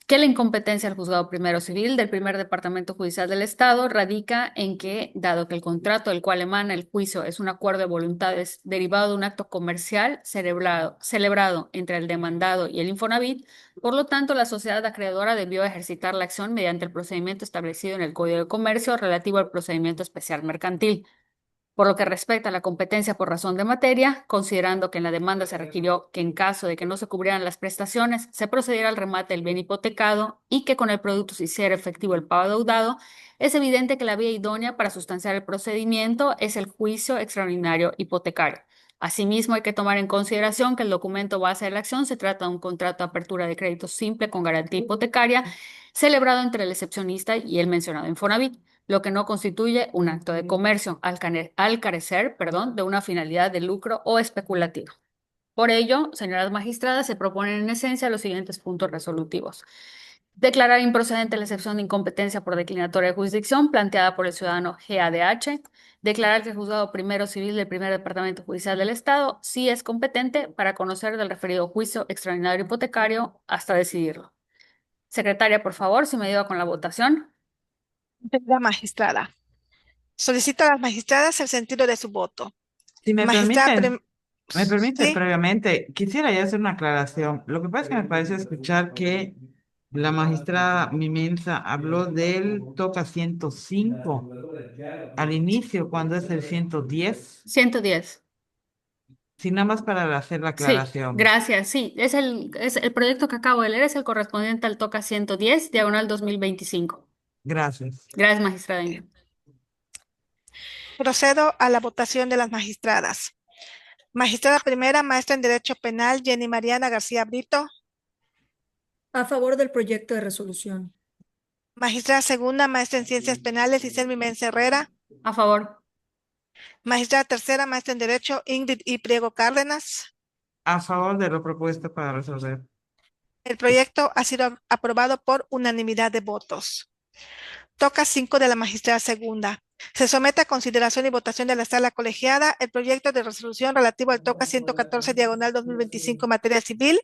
que la incompetencia del Juzgado Primero Civil del Primer Departamento Judicial del Estado radica en que, dado que el contrato del cual emana el juicio es un acuerdo de voluntades derivado de un acto comercial celebrado entre el demandado y el Infonavit, por lo tanto, la sociedad acreedora debió ejercitar la acción mediante el procedimiento establecido en el Código de Comercio relativo al procedimiento especial mercantil. Por lo que respecta a la competencia por razón de materia, considerando que en la demanda se requirió que en caso de que no se cubrieran las prestaciones, se procediera al remate del bien hipotecado y que con el producto se hiciera efectivo el pago adeudado, es evidente que la vía idónea para sustanciar el procedimiento es el juicio extraordinario hipotecario. Asimismo, hay que tomar en consideración que el documento base de la acción se trata de un contrato de apertura de crédito simple con garantía hipotecaria celebrado entre el excepcionista y el mencionado Infonavit, lo que no constituye un acto de comercio al carecer, de una finalidad de lucro o especulativo. Por ello, señoras magistradas, se proponen en esencia los siguientes puntos resolutivos. Declarar improcedente la excepción de incompetencia por declinatoria de jurisdicción planteada por el ciudadano GADH. Declarar que el Juzgado Primero Civil del Primer Departamento Judicial del Estado sí es competente para conocer del referido juicio extraordinario hipotecario hasta decidirlo. Secretaria, por favor, si me ayuda con la votación. La magistrada. Solicito a las magistradas el sentido de su voto. Si me Magistrada, me permite sí, previamente, quisiera ya hacer una aclaración. Lo que pasa es que me parece escuchar que la magistrada Mimensa habló del toca 105 al inicio, cuando es el 110, 110. sin nada más para hacer la Sí, aclaración. gracias. Sí, es el proyecto que acabo de leer, es el correspondiente al TOCA 110, diagonal 2025. Gracias. Gracias, magistrada Ingrid. procedo a la votación de las magistradas. Magistrada primera, maestra en Derecho Penal, Jenny Mariana García Brito. A favor del proyecto de resolución. Magistrada segunda, maestra en Ciencias Penales, Iselmi Mensa Herrera. A favor. Magistrada tercera, maestra en Derecho, Ingrid y Priego Cárdenas. A favor de lo propuesto para resolver. El proyecto ha sido aprobado por unanimidad de votos. Toca 5 de la magistrada segunda. Se somete a consideración y votación de la sala colegiada el proyecto de resolución relativo al TOCA 114 diagonal 2025 materia civil,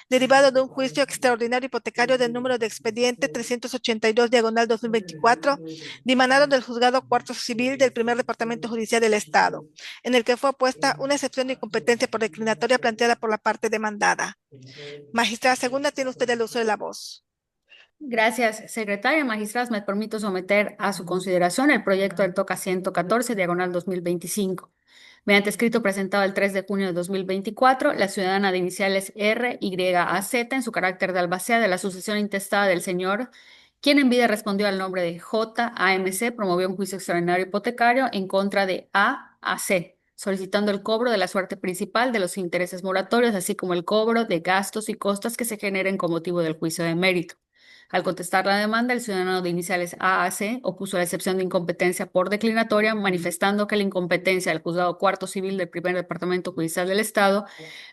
derivado de un juicio extraordinario hipotecario del número de expediente 382 diagonal 2024, dimanado del juzgado cuarto civil del primer departamento judicial del Estado, en el que fue opuesta una excepción de incompetencia por declinatoria planteada por la parte demandada. Magistrada segunda, tiene usted el uso de la voz. Gracias, secretaria. Magistradas, me permito someter a su consideración el proyecto del TOCA 114, diagonal 2025. Mediante escrito presentado el 3 de junio de 2024, la ciudadana de iniciales RYAZ, en su carácter de albacea de la sucesión intestada del señor, quien en vida respondió al nombre de JAMC, promovió un juicio extraordinario hipotecario en contra de AAC, solicitando el cobro de la suerte principal de los intereses moratorios, así como el cobro de gastos y costas que se generen con motivo del juicio de mérito. Al contestar la demanda, el ciudadano de iniciales AAC opuso la excepción de incompetencia por declinatoria, manifestando que la incompetencia del Juzgado Cuarto Civil del Primer Departamento Judicial del Estado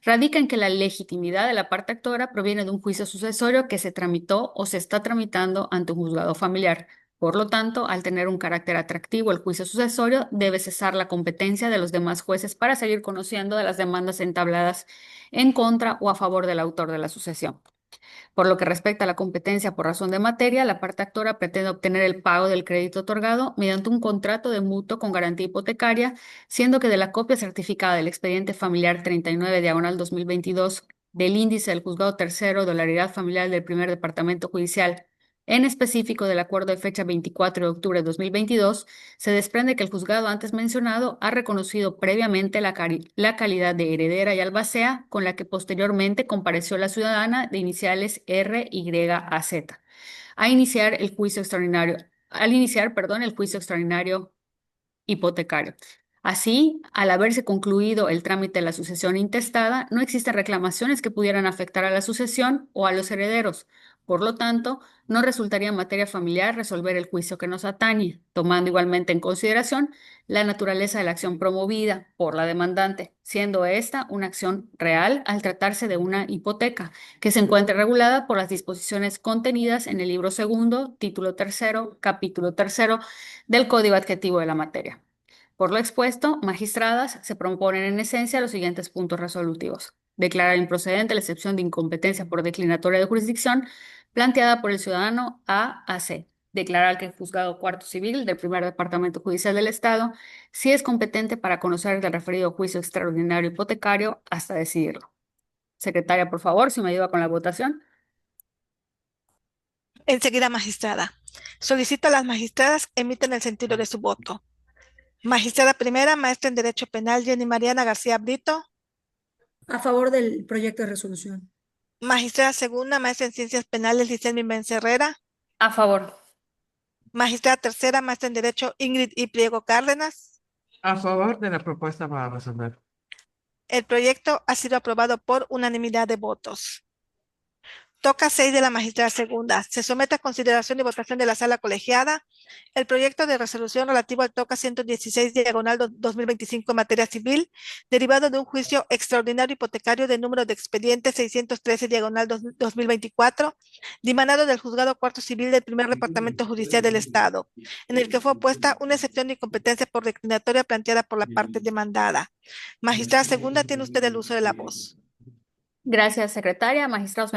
radica en que la legitimidad de la parte actora proviene de un juicio sucesorio que se tramitó o se está tramitando ante un juzgado familiar. Por lo tanto, al tener un carácter atractivo el juicio sucesorio, debe cesar la competencia de los demás jueces para seguir conociendo de las demandas entabladas en contra o a favor del autor de la sucesión. Por lo que respecta a la competencia por razón de materia, la parte actora pretende obtener el pago del crédito otorgado mediante un contrato de mutuo con garantía hipotecaria, siendo que de la copia certificada del expediente familiar 39 diagonal 2022 del índice del juzgado tercero de la realidad familiar del primer departamento judicial En específico, del acuerdo de fecha 24 de octubre de 2022, se desprende que el juzgado antes mencionado ha reconocido previamente la calidad de heredera y albacea con la que posteriormente compareció la ciudadana de iniciales RYAZ a iniciar el juicio extraordinario, al iniciar, perdón, el juicio extraordinario hipotecario. Así, al haberse concluido el trámite de la sucesión intestada, no existen reclamaciones que pudieran afectar a la sucesión o a los herederos. Por lo tanto, no resultaría materia familiar resolver el juicio que nos atañe, tomando igualmente en consideración la naturaleza de la acción promovida por la demandante, siendo esta una acción real al tratarse de una hipoteca que se encuentra regulada por las disposiciones contenidas en el libro segundo, título tercero, capítulo tercero del Código Adjetivo de la materia. Por lo expuesto, magistradas, se proponen en esencia los siguientes puntos resolutivos. Declarar improcedente la excepción de incompetencia por declinatoria de jurisdicción planteada por el ciudadano A a C. Declarar que el juzgado cuarto civil del primer departamento judicial del Estado sí es competente para conocer del referido juicio extraordinario hipotecario hasta decidirlo. Secretaria, por favor, si me ayuda con la votación. Enseguida, magistrada. Solicito a las magistradas emiten el sentido de su voto. Magistrada primera, maestra en Derecho Penal, Jenny Mariana García Brito. A favor del proyecto de resolución. Magistrada segunda, maestra en Ciencias Penales, Licelmi Menz Herrera. A favor. Magistrada tercera, maestra en Derecho, Ingrid y Pliego Cárdenas. A favor de la propuesta para resolver. El proyecto ha sido aprobado por unanimidad de votos. Toca 6 de la magistrada segunda. Se somete a consideración y votación de la sala colegiada el proyecto de resolución relativo al toca 116 diagonal 2025 en materia civil, derivado de un juicio extraordinario hipotecario de número de expediente 613 diagonal 2024, dimanado del juzgado cuarto civil del primer departamento judicial del Estado, en el que fue opuesta una excepción de incompetencia por declinatoria planteada por la parte demandada. Magistrada segunda, tiene usted el uso de la voz. Gracias, secretaria. Magistrados,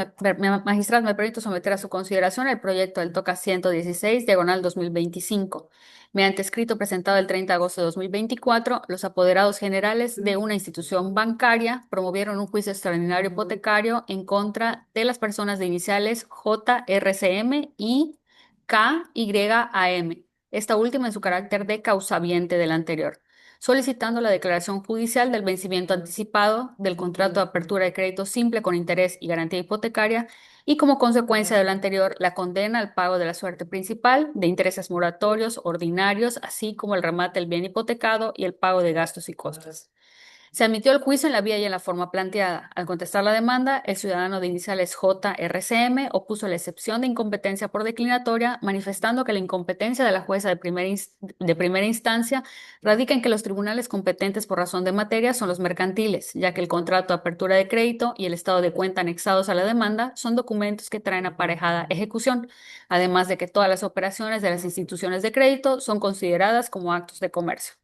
magistrados, me permito someter a su consideración el proyecto del TOCA 116, diagonal 2025. Mediante escrito presentado el 30 de agosto de 2024, los apoderados generales de una institución bancaria promovieron un juicio extraordinario hipotecario en contra de las personas de iniciales JRCM y KYAM, esta última en su carácter de causaviente del anterior, solicitando la declaración judicial del vencimiento anticipado del contrato de apertura de crédito simple con interés y garantía hipotecaria y como consecuencia de lo anterior la condena al pago de la suerte principal, de intereses moratorios ordinarios, así como el remate del bien hipotecado y el pago de gastos y costos. Se admitió el juicio en la vía y en la forma planteada. Al contestar la demanda, el ciudadano de iniciales JRCM opuso la excepción de incompetencia por declinatoria, manifestando que la incompetencia de la jueza de primera instancia radica en que los tribunales competentes por razón de materia son los mercantiles, ya que el contrato de apertura de crédito y el estado de cuenta anexados a la demanda son documentos que traen aparejada ejecución, además de que todas las operaciones de las instituciones de crédito son consideradas como actos de comercio.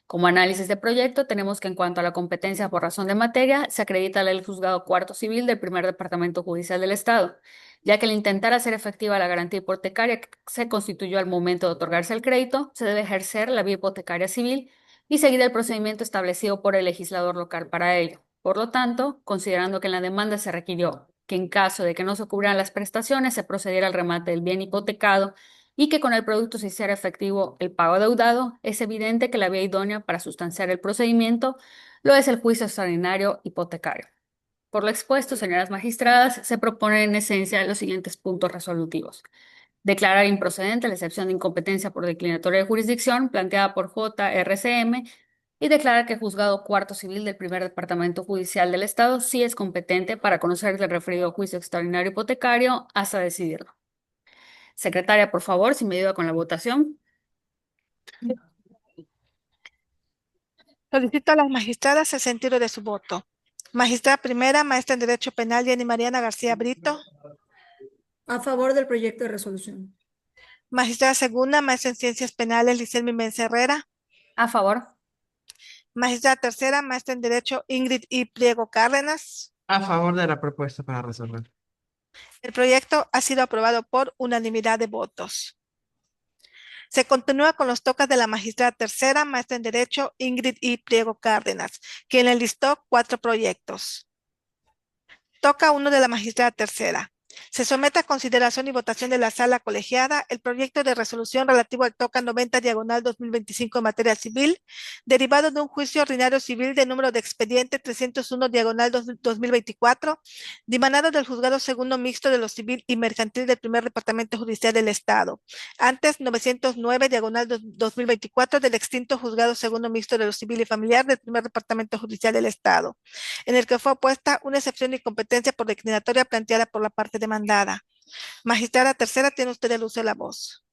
Como análisis de proyecto, tenemos que en cuanto a la competencia por razón de materia, se acredita el juzgado cuarto civil del primer departamento judicial del Estado, ya que al intentar hacer efectiva la garantía hipotecaria que se constituyó al momento de otorgarse el crédito, se debe ejercer la vía hipotecaria civil y seguir el procedimiento establecido por el legislador local para ello. Por lo tanto, considerando que en la demanda se requirió que en caso de que no se cubran las prestaciones, se procediera al remate del bien hipotecado y que con el producto se hiciera efectivo el pago adeudado, es evidente que la vía idónea para sustanciar el procedimiento lo es el juicio extraordinario hipotecario. Por lo expuesto, señoras magistradas, se proponen en esencia los siguientes puntos resolutivos. Declarar improcedente la excepción de incompetencia por declinatoria de jurisdicción planteada por JRCM y declarar que el juzgado cuarto civil del primer departamento judicial del Estado sí es competente para conocer el referido juicio extraordinario hipotecario hasta decidirlo. Secretaria, por favor, si me ayuda con la votación. Solicito a las magistradas el sentido de su voto. Magistrada primera, maestra en Derecho Penal, Jenny Mariana García Brito. A favor del proyecto de resolución. Magistrada segunda, maestra en Ciencias Penales, Licelmi Menz Herrera. A favor. Magistrada tercera, maestra en Derecho, Ingrid y Pliego Cárdenas. A favor de la propuesta para resolver. El proyecto ha sido aprobado por unanimidad de votos. Se continúa con los tocas de la magistrada tercera, maestra en Derecho, Ingrid y Pliego Cárdenas, quien enlistó 4 proyectos. Toca 1 de la magistrada tercera. Se somete a consideración y votación de la sala colegiada el proyecto de resolución relativo al TOCA 90/2025 en materia civil, derivado de un juicio ordinario civil de número de expediente 301/2024, dimanado del Juzgado Segundo Mixto de lo Civil y Mercantil del Primer Departamento Judicial del Estado, antes 909/2024 del extinto Juzgado Segundo Mixto de lo Civil y Familiar del Primer Departamento Judicial del Estado, en el que fue opuesta una excepción de incompetencia por declinatoria planteada por la parte demandada. Magistrada tercera, tiene usted el uso de la voz.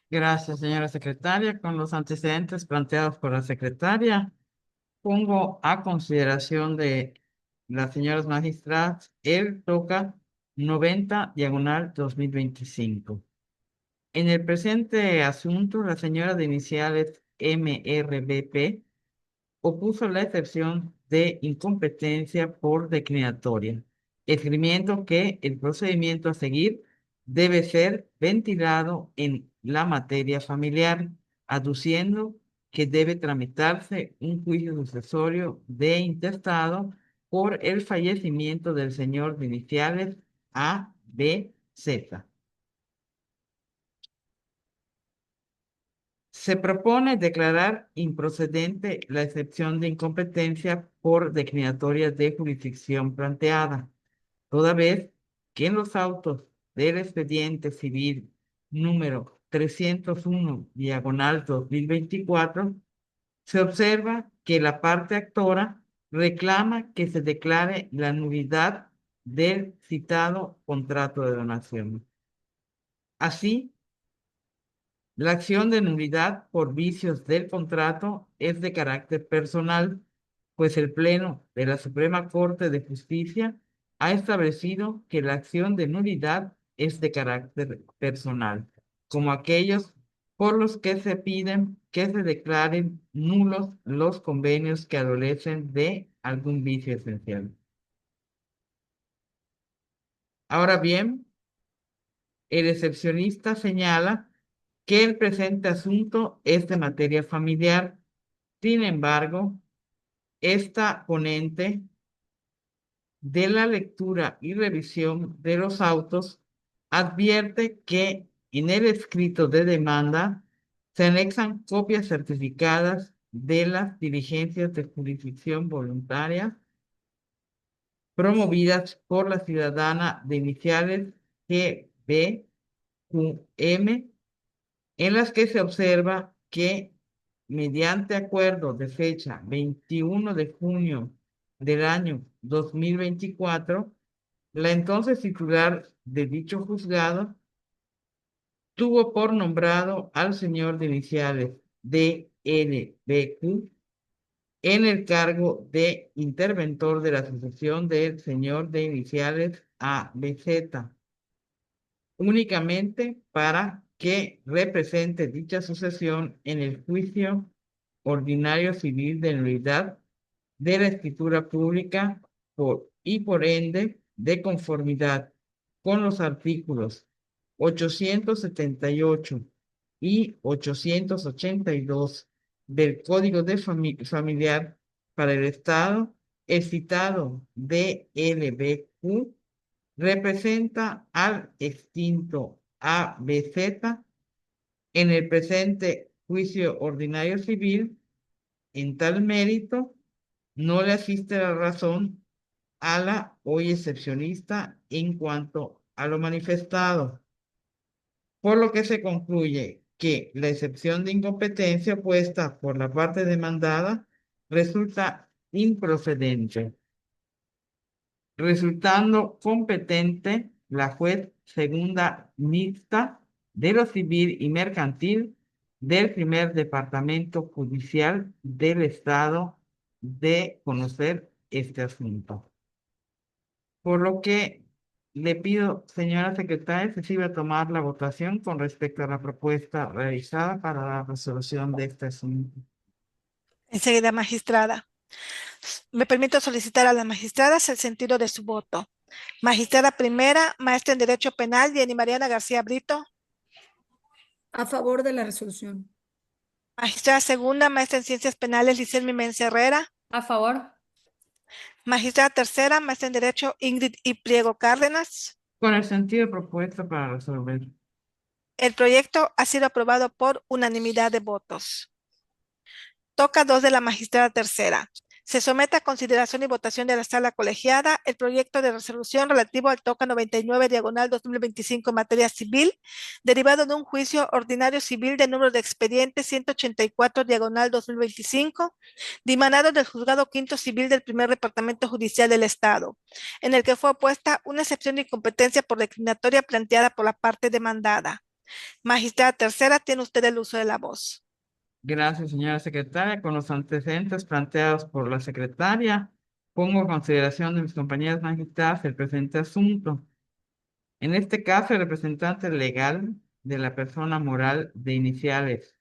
Gracias, señora secretaria. Con los antecedentes planteados por la secretaria, pongo a consideración de las señoras magistradas el TOCA 90/2025. En el presente asunto, la señora de iniciales MRBP opuso la excepción de incompetencia por declinatoria, esgrimiendo que el procedimiento a seguir debe ser ventilado en la materia familiar, aduciendo que debe tramitarse un juicio sucesorio de intestado por el fallecimiento del señor de iniciales A, B, Z. Se propone declarar improcedente la excepción de incompetencia por declinatoria de jurisdicción planteada, toda vez que en los autos del expediente civil número 301/2024 se observa que la parte actora reclama que se declare la nulidad del citado contrato de donación. Así, la acción de nulidad por vicios del contrato es de carácter personal, pues el Pleno de la Suprema Corte de Justicia ha establecido que la acción de nulidad es de carácter personal, como aquellos por los que se piden que se declaren nulos los convenios que adolecen de algún vicio esencial. Ahora bien, el excepcionista señala que el presente asunto es de materia familiar. Sin embargo, esta ponente de la lectura y revisión de los autos advierte que en el escrito de demanda se anexan copias certificadas de las diligencias de jurisdicción voluntaria promovidas por la ciudadana de iniciales GBQM, en las que se observa que mediante acuerdo de fecha 21 de junio del año 2024, la entonces titular de dicho juzgado tuvo por nombrado al señor de iniciales DLBQ en el cargo de interventor de la sucesión del señor de iniciales ABZ, únicamente para que represente dicha sucesión en el juicio ordinario civil de nulidad de la escritura pública y por ende de conformidad con los artículos 878 y 882 del Código de Familiar para el Estado, el citado DLBQ representa al extinto ABZ en el presente juicio ordinario civil. En tal mérito, no le asiste la razón a la hoy excepcionista en cuanto a lo manifestado, por lo que se concluye que la excepción de incompetencia puesta por la parte demandada resulta improcedente, resultando competente la juez segunda mixta de lo civil y mercantil del primer departamento judicial del Estado de conocer este asunto. Por lo que le pido, señora secretaria, que se iba a tomar la votación con respecto a la propuesta realizada para la resolución de este asunto. Enseguida, magistrada. Me permito solicitar a las magistradas el sentido de su voto. Magistrada primera, maestra en Derecho Penal, Jenny Mariana García Brito. A favor de la resolución. Magistrada segunda, maestra en Ciencias Penales, Licelmi Mencia Herrera. A favor. Magistrada tercera, maestra en Derecho, Ingrid y Priego Cárdenas. Con el sentido propuesto para resolver. El proyecto ha sido aprobado por unanimidad de votos. Toca 2 de la magistrada tercera. Se somete a consideración y votación de la sala colegiada el proyecto de resolución relativo al toca 99 diagonal 2025 en materia civil, derivado de un juicio ordinario civil de número de expediente 184 diagonal 2025, dimanado del juzgado quinto civil del primer departamento judicial del Estado, en el que fue opuesta una excepción de incompetencia por declinatoria planteada por la parte demandada. Magistrada tercera, tiene usted el uso de la voz. Gracias, señora secretaria. Con los antecedentes planteados por la secretaria, pongo a consideración de mis compañeras magistradas el presente asunto. En este caso, el representante legal de la persona moral de iniciales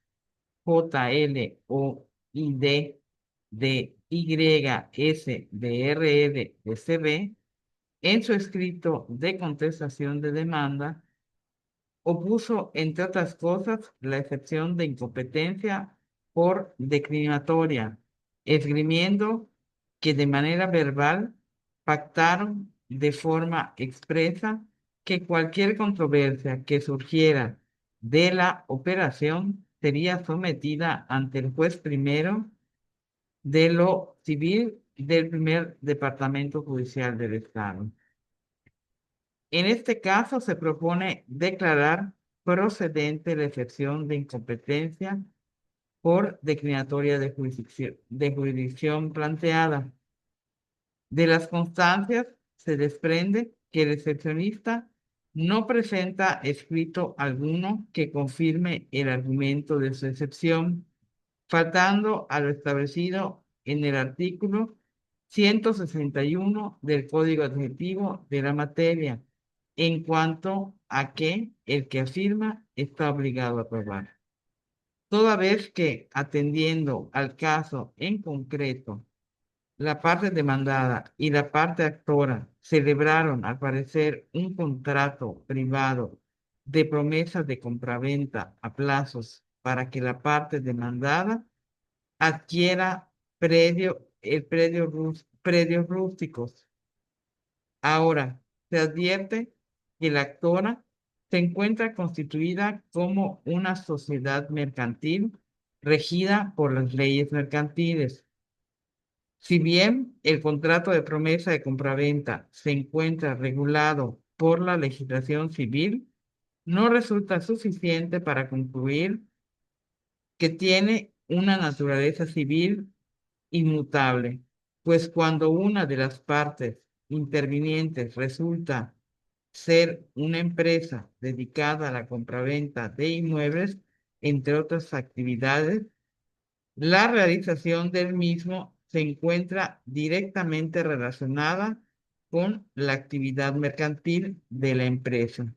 JL o ID de YS de RL de CB, en su escrito de contestación de demanda, opuso, entre otras cosas, la excepción de incompetencia por declinatoria, esgrimiendo que de manera verbal pactaron de forma expresa que cualquier controversia que surgiera de la operación sería sometida ante el juez primero de lo civil del primer departamento judicial del Estado. En este caso se propone declarar procedente la excepción de incompetencia por declinatoria de jurisdicción planteada. De las constancias se desprende que el excepcionista no presenta escrito alguno que confirme el argumento de su excepción, faltando a lo establecido en el artículo 161 del Código Adjetivo de la materia, en cuanto a que el que afirma está obligado a probar. Toda vez que, atendiendo al caso en concreto, la parte demandada y la parte actora celebraron, al parecer, un contrato privado de promesas de compraventa a plazos para que la parte demandada adquiera predios rústicos. Ahora, se advierte que la actora se encuentra constituida como una sociedad mercantil regida por las leyes mercantiles. Si bien el contrato de promesa de compraventa se encuentra regulado por la legislación civil, no resulta suficiente para concluir que tiene una naturaleza civil inmutable, pues cuando una de las partes intervinientes resulta ser una empresa dedicada a la compraventa de inmuebles, entre otras actividades, la realización del mismo se encuentra directamente relacionada con la actividad mercantil de la empresa,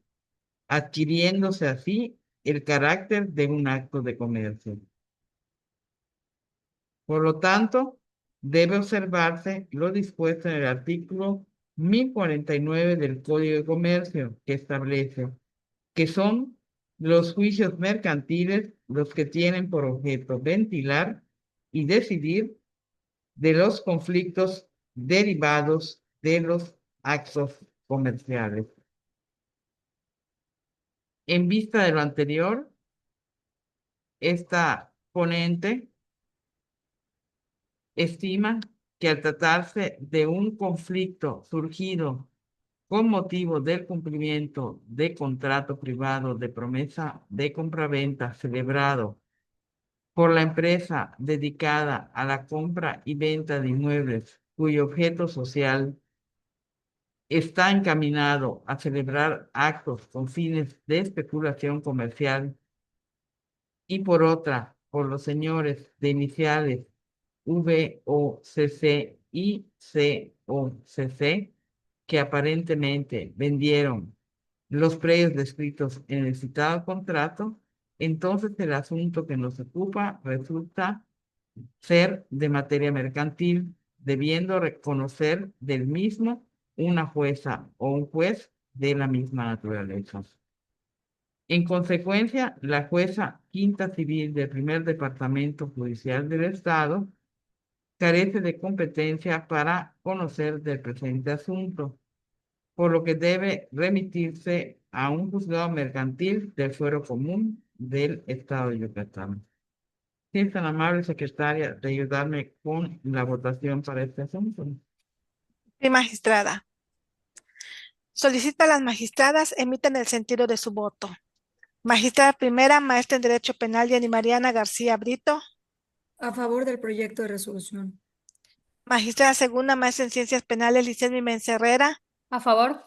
adquiriéndose así el carácter de un acto de comercio. Por lo tanto, debe observarse lo dispuesto en el artículo 1049 del Código de Comercio, que establece que son los juicios mercantiles los que tienen por objeto ventilar y decidir de los conflictos derivados de los actos comerciales. En vista de lo anterior, esta ponente estima que al tratarse de un conflicto surgido con motivo del cumplimiento de contrato privado de promesa de compraventa celebrado por la empresa dedicada a la compra y venta de inmuebles cuyo objeto social está encaminado a celebrar actos con fines de especulación comercial, y por otra, por los señores de iniciales VOCC y COCC, que aparentemente vendieron los predios descritos en el citado contrato, entonces el asunto que nos ocupa resulta ser de materia mercantil, debiendo reconocer del mismo una jueza o un juez de la misma naturaleza. En consecuencia, la jueza quinta civil del primer departamento judicial del Estado carece de competencia para conocer del presente asunto. por lo que debe remitirse a un juzgado mercantil del fuero común del Estado de Yucatán. Si es tan amable, secretaria, de ayudarme con la votación para este asunto. Sí, magistrada. Solicito a las magistradas emitan el sentido de su voto. Magistrada primera, maestra en Derecho Penal, Jenny Mariana García Brito. A favor del proyecto de resolución. Magistrada segunda, maestra en Ciencias Penales, Licencia Mensa Herrera. A favor.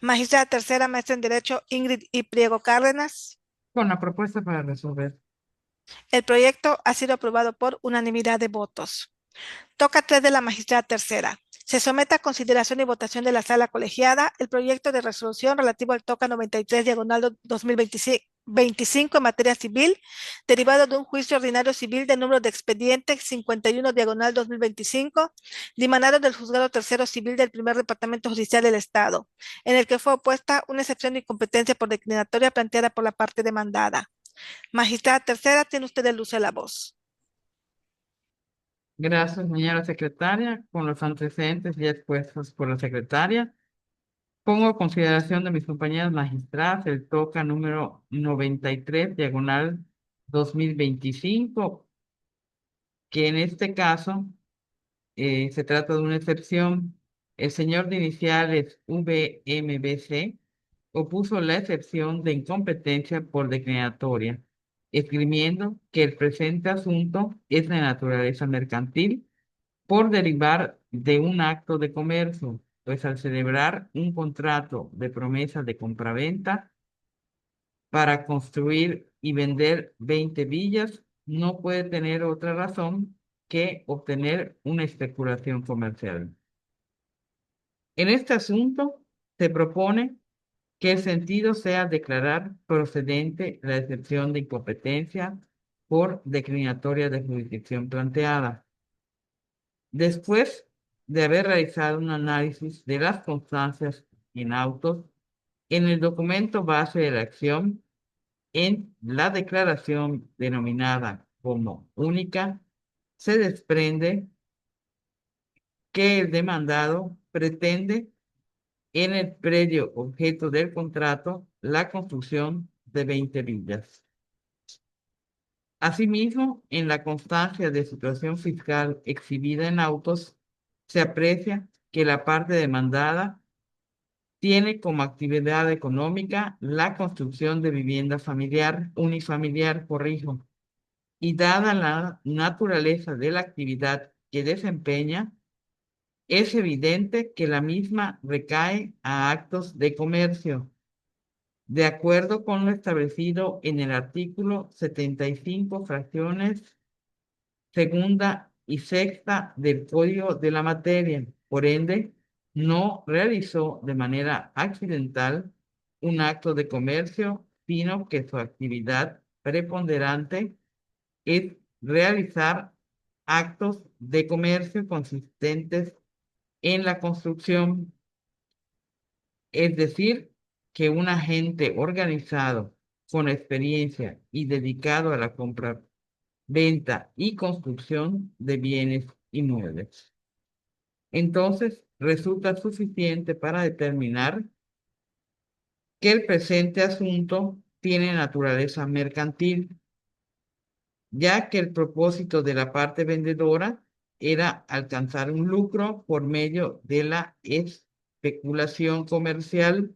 Magistrada tercera, maestra en Derecho, Ingrid y Priego Cárdenas. Con la propuesta para resolver. El proyecto ha sido aprobado por unanimidad de votos. Toca 3 de la magistrada tercera. Se somete a consideración y votación de la sala colegiada el proyecto de resolución relativo al TOCA 93 diagonal 2025 en materia civil, derivado de un juicio ordinario civil de número de expediente 51 diagonal 2025, dimanado del juzgado tercero civil del primer departamento judicial del Estado, en el que fue opuesta una excepción de incompetencia por declinatoria planteada por la parte demandada. Magistrada tercera, tiene usted el uso de la voz. Gracias, señora secretaria. Con los antecedentes ya expuestos por la secretaria, pongo a consideración de mis compañeras magistradas el TOCA número 93, diagonal 2025, que en este caso se trata de una excepción. El señor de iniciales VMBC opuso la excepción de incompetencia por declinatoria, esgrimiendo que el presente asunto es de naturaleza mercantil por derivar de un acto de comercio, pues al celebrar un contrato de promesa de compraventa para construir y vender 20 villas, no puede tener otra razón que obtener una especulación comercial. En este asunto se propone que el sentido sea declarar procedente la excepción de incompetencia por declinatoria de jurisdicción planteada. Después de haber realizado un análisis de las constancias en autos, en el documento base de la acción, en la declaración denominada como única, se desprende que el demandado pretende en el predio objeto del contrato la construcción de 20 villas. Asimismo, en la constancia de situación fiscal exhibida en autos, se aprecia que la parte demandada tiene como actividad económica la construcción de vivienda familiar, unifamiliar, corrijo, y dada la naturaleza de la actividad que desempeña, es evidente que la misma recae a actos de comercio, de acuerdo con lo establecido en el artículo 75, fracciones segunda y sexta del Código de la Materia. Por ende, no realizó de manera accidental un acto de comercio, sino que su actividad preponderante es realizar actos de comercio consistentes en la construcción, es decir, que un agente organizado con experiencia y dedicado a la compra, venta y construcción de bienes inmuebles. Entonces, resulta suficiente para determinar que el presente asunto tiene naturaleza mercantil, ya que el propósito de la parte vendedora era alcanzar un lucro por medio de la especulación comercial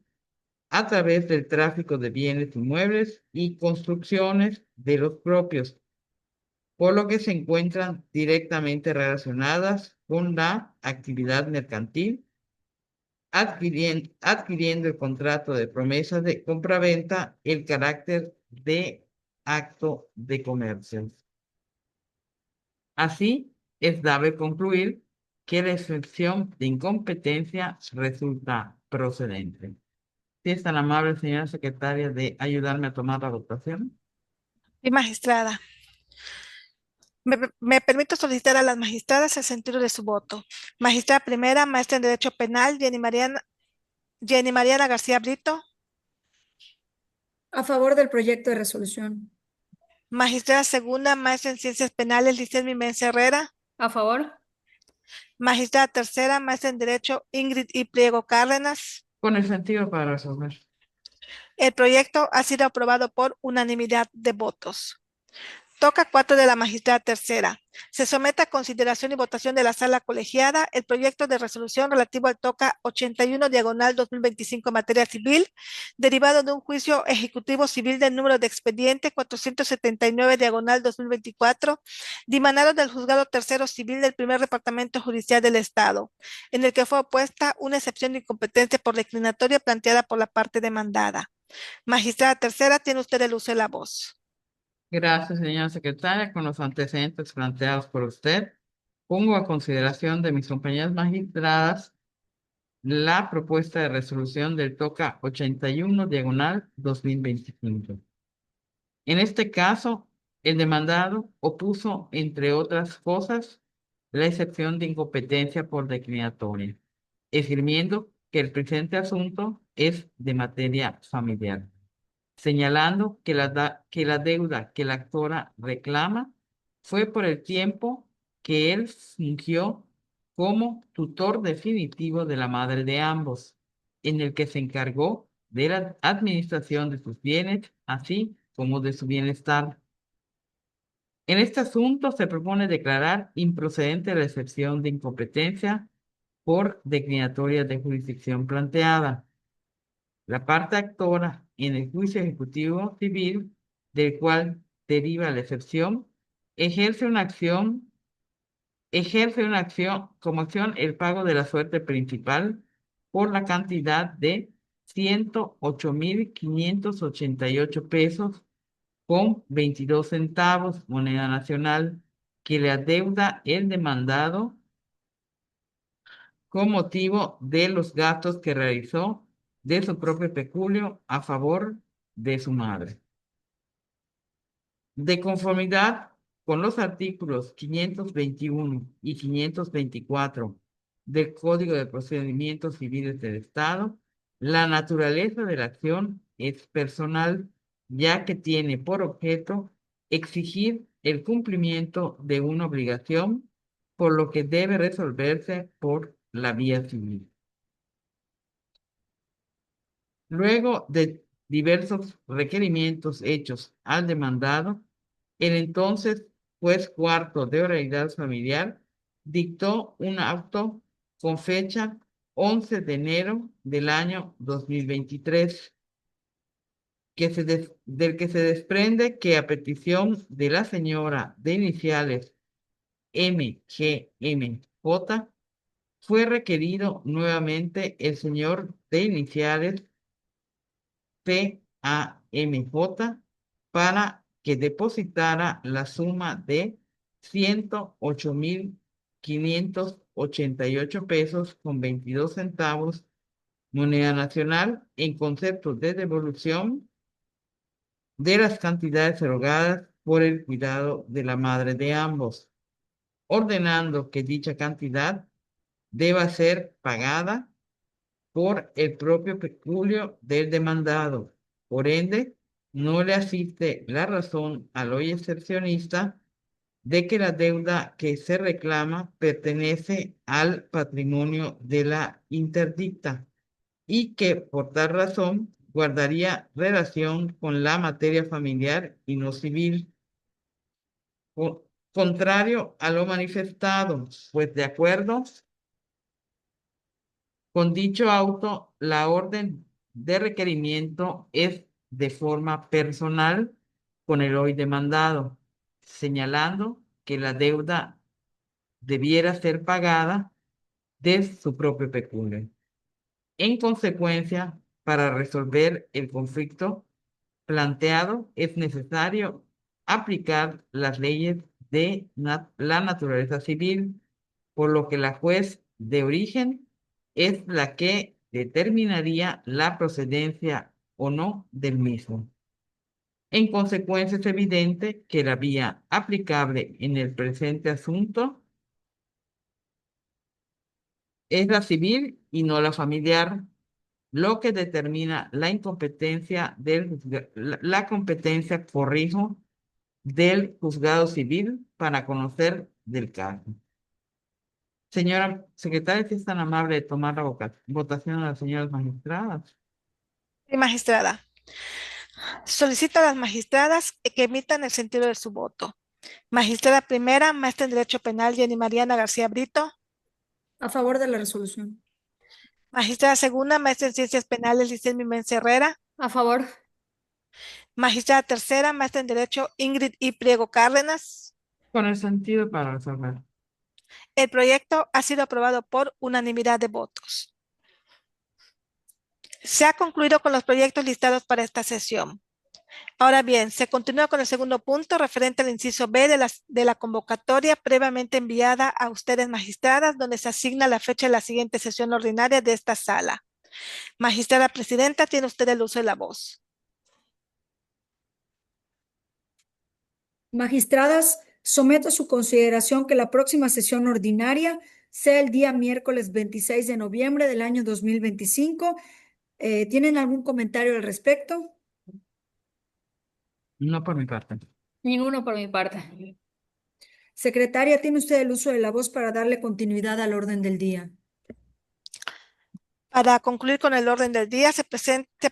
a través del tráfico de bienes inmuebles y construcciones de los propios, por lo que se encuentran directamente relacionadas con la actividad mercantil, adquiriendo el contrato de promesa de compraventa el carácter de acto de comercio. Así, es dable concluir que la excepción de incompetencia resulta procedente. Si es tan amable, señora secretaria, de ayudarme a tomar la votación. Y magistrada. Me permito solicitar a las magistradas el sentido de su voto. Magistrada primera, maestra en Derecho Penal, Jenny Mariana García Brito. A favor del proyecto de resolución. Magistrada segunda, maestra en Ciencias Penales, Licencia Mensa Herrera. A favor. Magistrada tercera, maestra en Derecho Ingrid y Pliego Cárdenas. Con el sentido para resolver. El proyecto ha sido aprobado por unanimidad de votos. Toca 4 de la magistrada tercera. Se somete a consideración y votación de la sala colegiada el proyecto de resolución relativo al toca 81 diagonal 2025 en materia civil, derivado de un juicio ejecutivo civil del número de expediente 479 diagonal 2024, dimanado del juzgado tercero civil del primer departamento judicial del Estado, en el que fue opuesta una excepción de incompetencia por declinatoria planteada por la parte demandada. Magistrada tercera, tiene usted el uso de la voz. Gracias, señora secretaria. Con los antecedentes planteados por usted, pongo a consideración de mis compañeras magistradas la propuesta de resolución del toca 81 diagonal 2025. En este caso, el demandado opuso, entre otras cosas, la excepción de incompetencia por declinatoria, esgrimiendo que el presente asunto es de materia familiar, señalando que que la deuda que la actora reclama fue por el tiempo que él fungió como tutor definitivo de la madre de ambos, en el que se encargó de la administración de sus bienes, así como de su bienestar. En este asunto se propone declarar improcedente la excepción de incompetencia por declinatoria de jurisdicción planteada. La parte actora en el juicio ejecutivo civil, del cual deriva la excepción, ejerce una acción, como acción el pago de la suerte principal por la cantidad de 108.588 pesos con 22 centavos, moneda nacional, que le adeuda el demandado con motivo de los gastos que realizó de su propio peculio a favor de su madre. De conformidad con los artículos 521 y 524 del Código de Procedimientos Civiles del Estado, la naturaleza de la acción es personal, ya que tiene por objeto exigir el cumplimiento de una obligación, por lo que debe resolverse por la vía civil. Luego de diversos requerimientos hechos al demandado, el entonces juez cuarto de oralidad familiar dictó un auto con fecha 11 de enero del año 2023, del que se desprende que a petición de la señora de iniciales MGMJ fue requerido nuevamente el señor de iniciales PAMJ para que depositara la suma de 108.588 pesos con 22 centavos, moneda nacional, en concepto de devolución de las cantidades erogadas por el cuidado de la madre de ambos, ordenando que dicha cantidad deba ser pagada por el propio peculio del demandado. Por ende, no le asiste la razón al hoy excepcionista de que la deuda que se reclama pertenece al patrimonio de la interdicta y que por tal razón guardaría relación con la materia familiar y no civil. Contrario a lo manifestado, pues de acuerdo con dicho auto, la orden de requerimiento es de forma personal con el hoy demandado, señalando que la deuda debiera ser pagada de su propio peculio. En consecuencia, para resolver el conflicto planteado, es necesario aplicar las leyes de la naturaleza civil, por lo que la juez de origen es la que determinaría la procedencia o no del mismo. En consecuencia, es evidente que la vía aplicable en el presente asunto es la civil y no la familiar, lo que determina la incompetencia la competencia, corrijo, del juzgado civil para conocer del caso. Señora secretaria, si es tan amable de tomar la votación a las señoras magistradas. Sí, magistrada. Solicito a las magistradas que emitan el sentido de su voto. Magistrada primera, maestra en Derecho Penal, Jenny Mariana García Brito. A favor de la resolución. Magistrada segunda, maestra en Ciencias Penales, Licen Mimense Herrera. A favor. Magistrada tercera, maestra en Derecho, Ingrid I. Priego Cárdenas. Con el sentido para resolver. El proyecto ha sido aprobado por unanimidad de votos. Se ha concluido con los proyectos listados para esta sesión. Ahora bien, se continúa con el segundo punto referente al inciso B de la convocatoria previamente enviada a ustedes magistradas, donde se asigna la fecha de la siguiente sesión ordinaria de esta sala. Magistrada presidenta, tiene usted el uso de la voz. Magistradas, someto a su consideración que la próxima sesión ordinaria sea el día miércoles 26 de noviembre del año 2025. ¿Tienen algún comentario al respecto? No por mi parte. Ninguno por mi parte. Secretaria, tiene usted el uso de la voz para darle continuidad al orden del día. Para concluir con el orden del día, se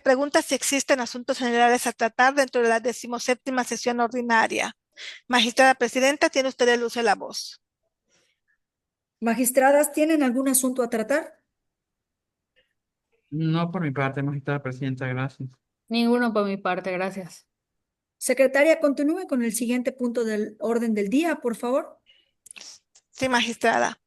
pregunta si existen asuntos generales a tratar dentro de la 17ª sesión ordinaria. Magistrada presidenta, tiene usted el uso de la voz. Magistradas, ¿tienen algún asunto a tratar? No por mi parte, magistrada presidenta, gracias. Ninguno por mi parte, gracias. Secretaria, continúe con el siguiente punto del orden del día, por favor. Sí, magistrada.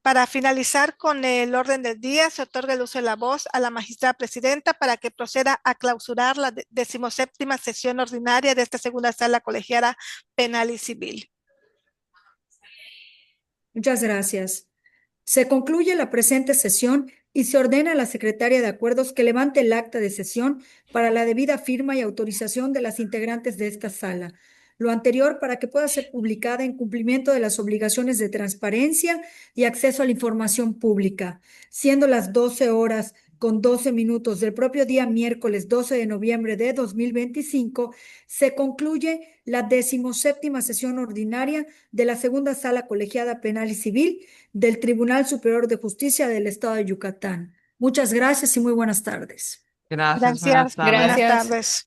Para finalizar con el orden del día, se otorga el uso de la voz a la magistrada presidenta para que proceda a clausurar la 17ª sesión ordinaria de esta segunda sala colegiada penal y civil. Muchas gracias. Se concluye la presente sesión y se ordena a la secretaria de Acuerdos que levante el acta de sesión para la debida firma y autorización de las integrantes de esta sala. Lo anterior para que pueda ser publicada en cumplimiento de las obligaciones de transparencia y acceso a la información pública, siendo las 12:12 del propio día miércoles 12 de noviembre de 2025, se concluye la 17ª sesión ordinaria de la segunda sala colegiada penal y civil del Tribunal Superior de Justicia del Estado de Yucatán. Muchas gracias y muy buenas tardes. Gracias, buenas Gracias. tardes. Buenas Gracias. tardes.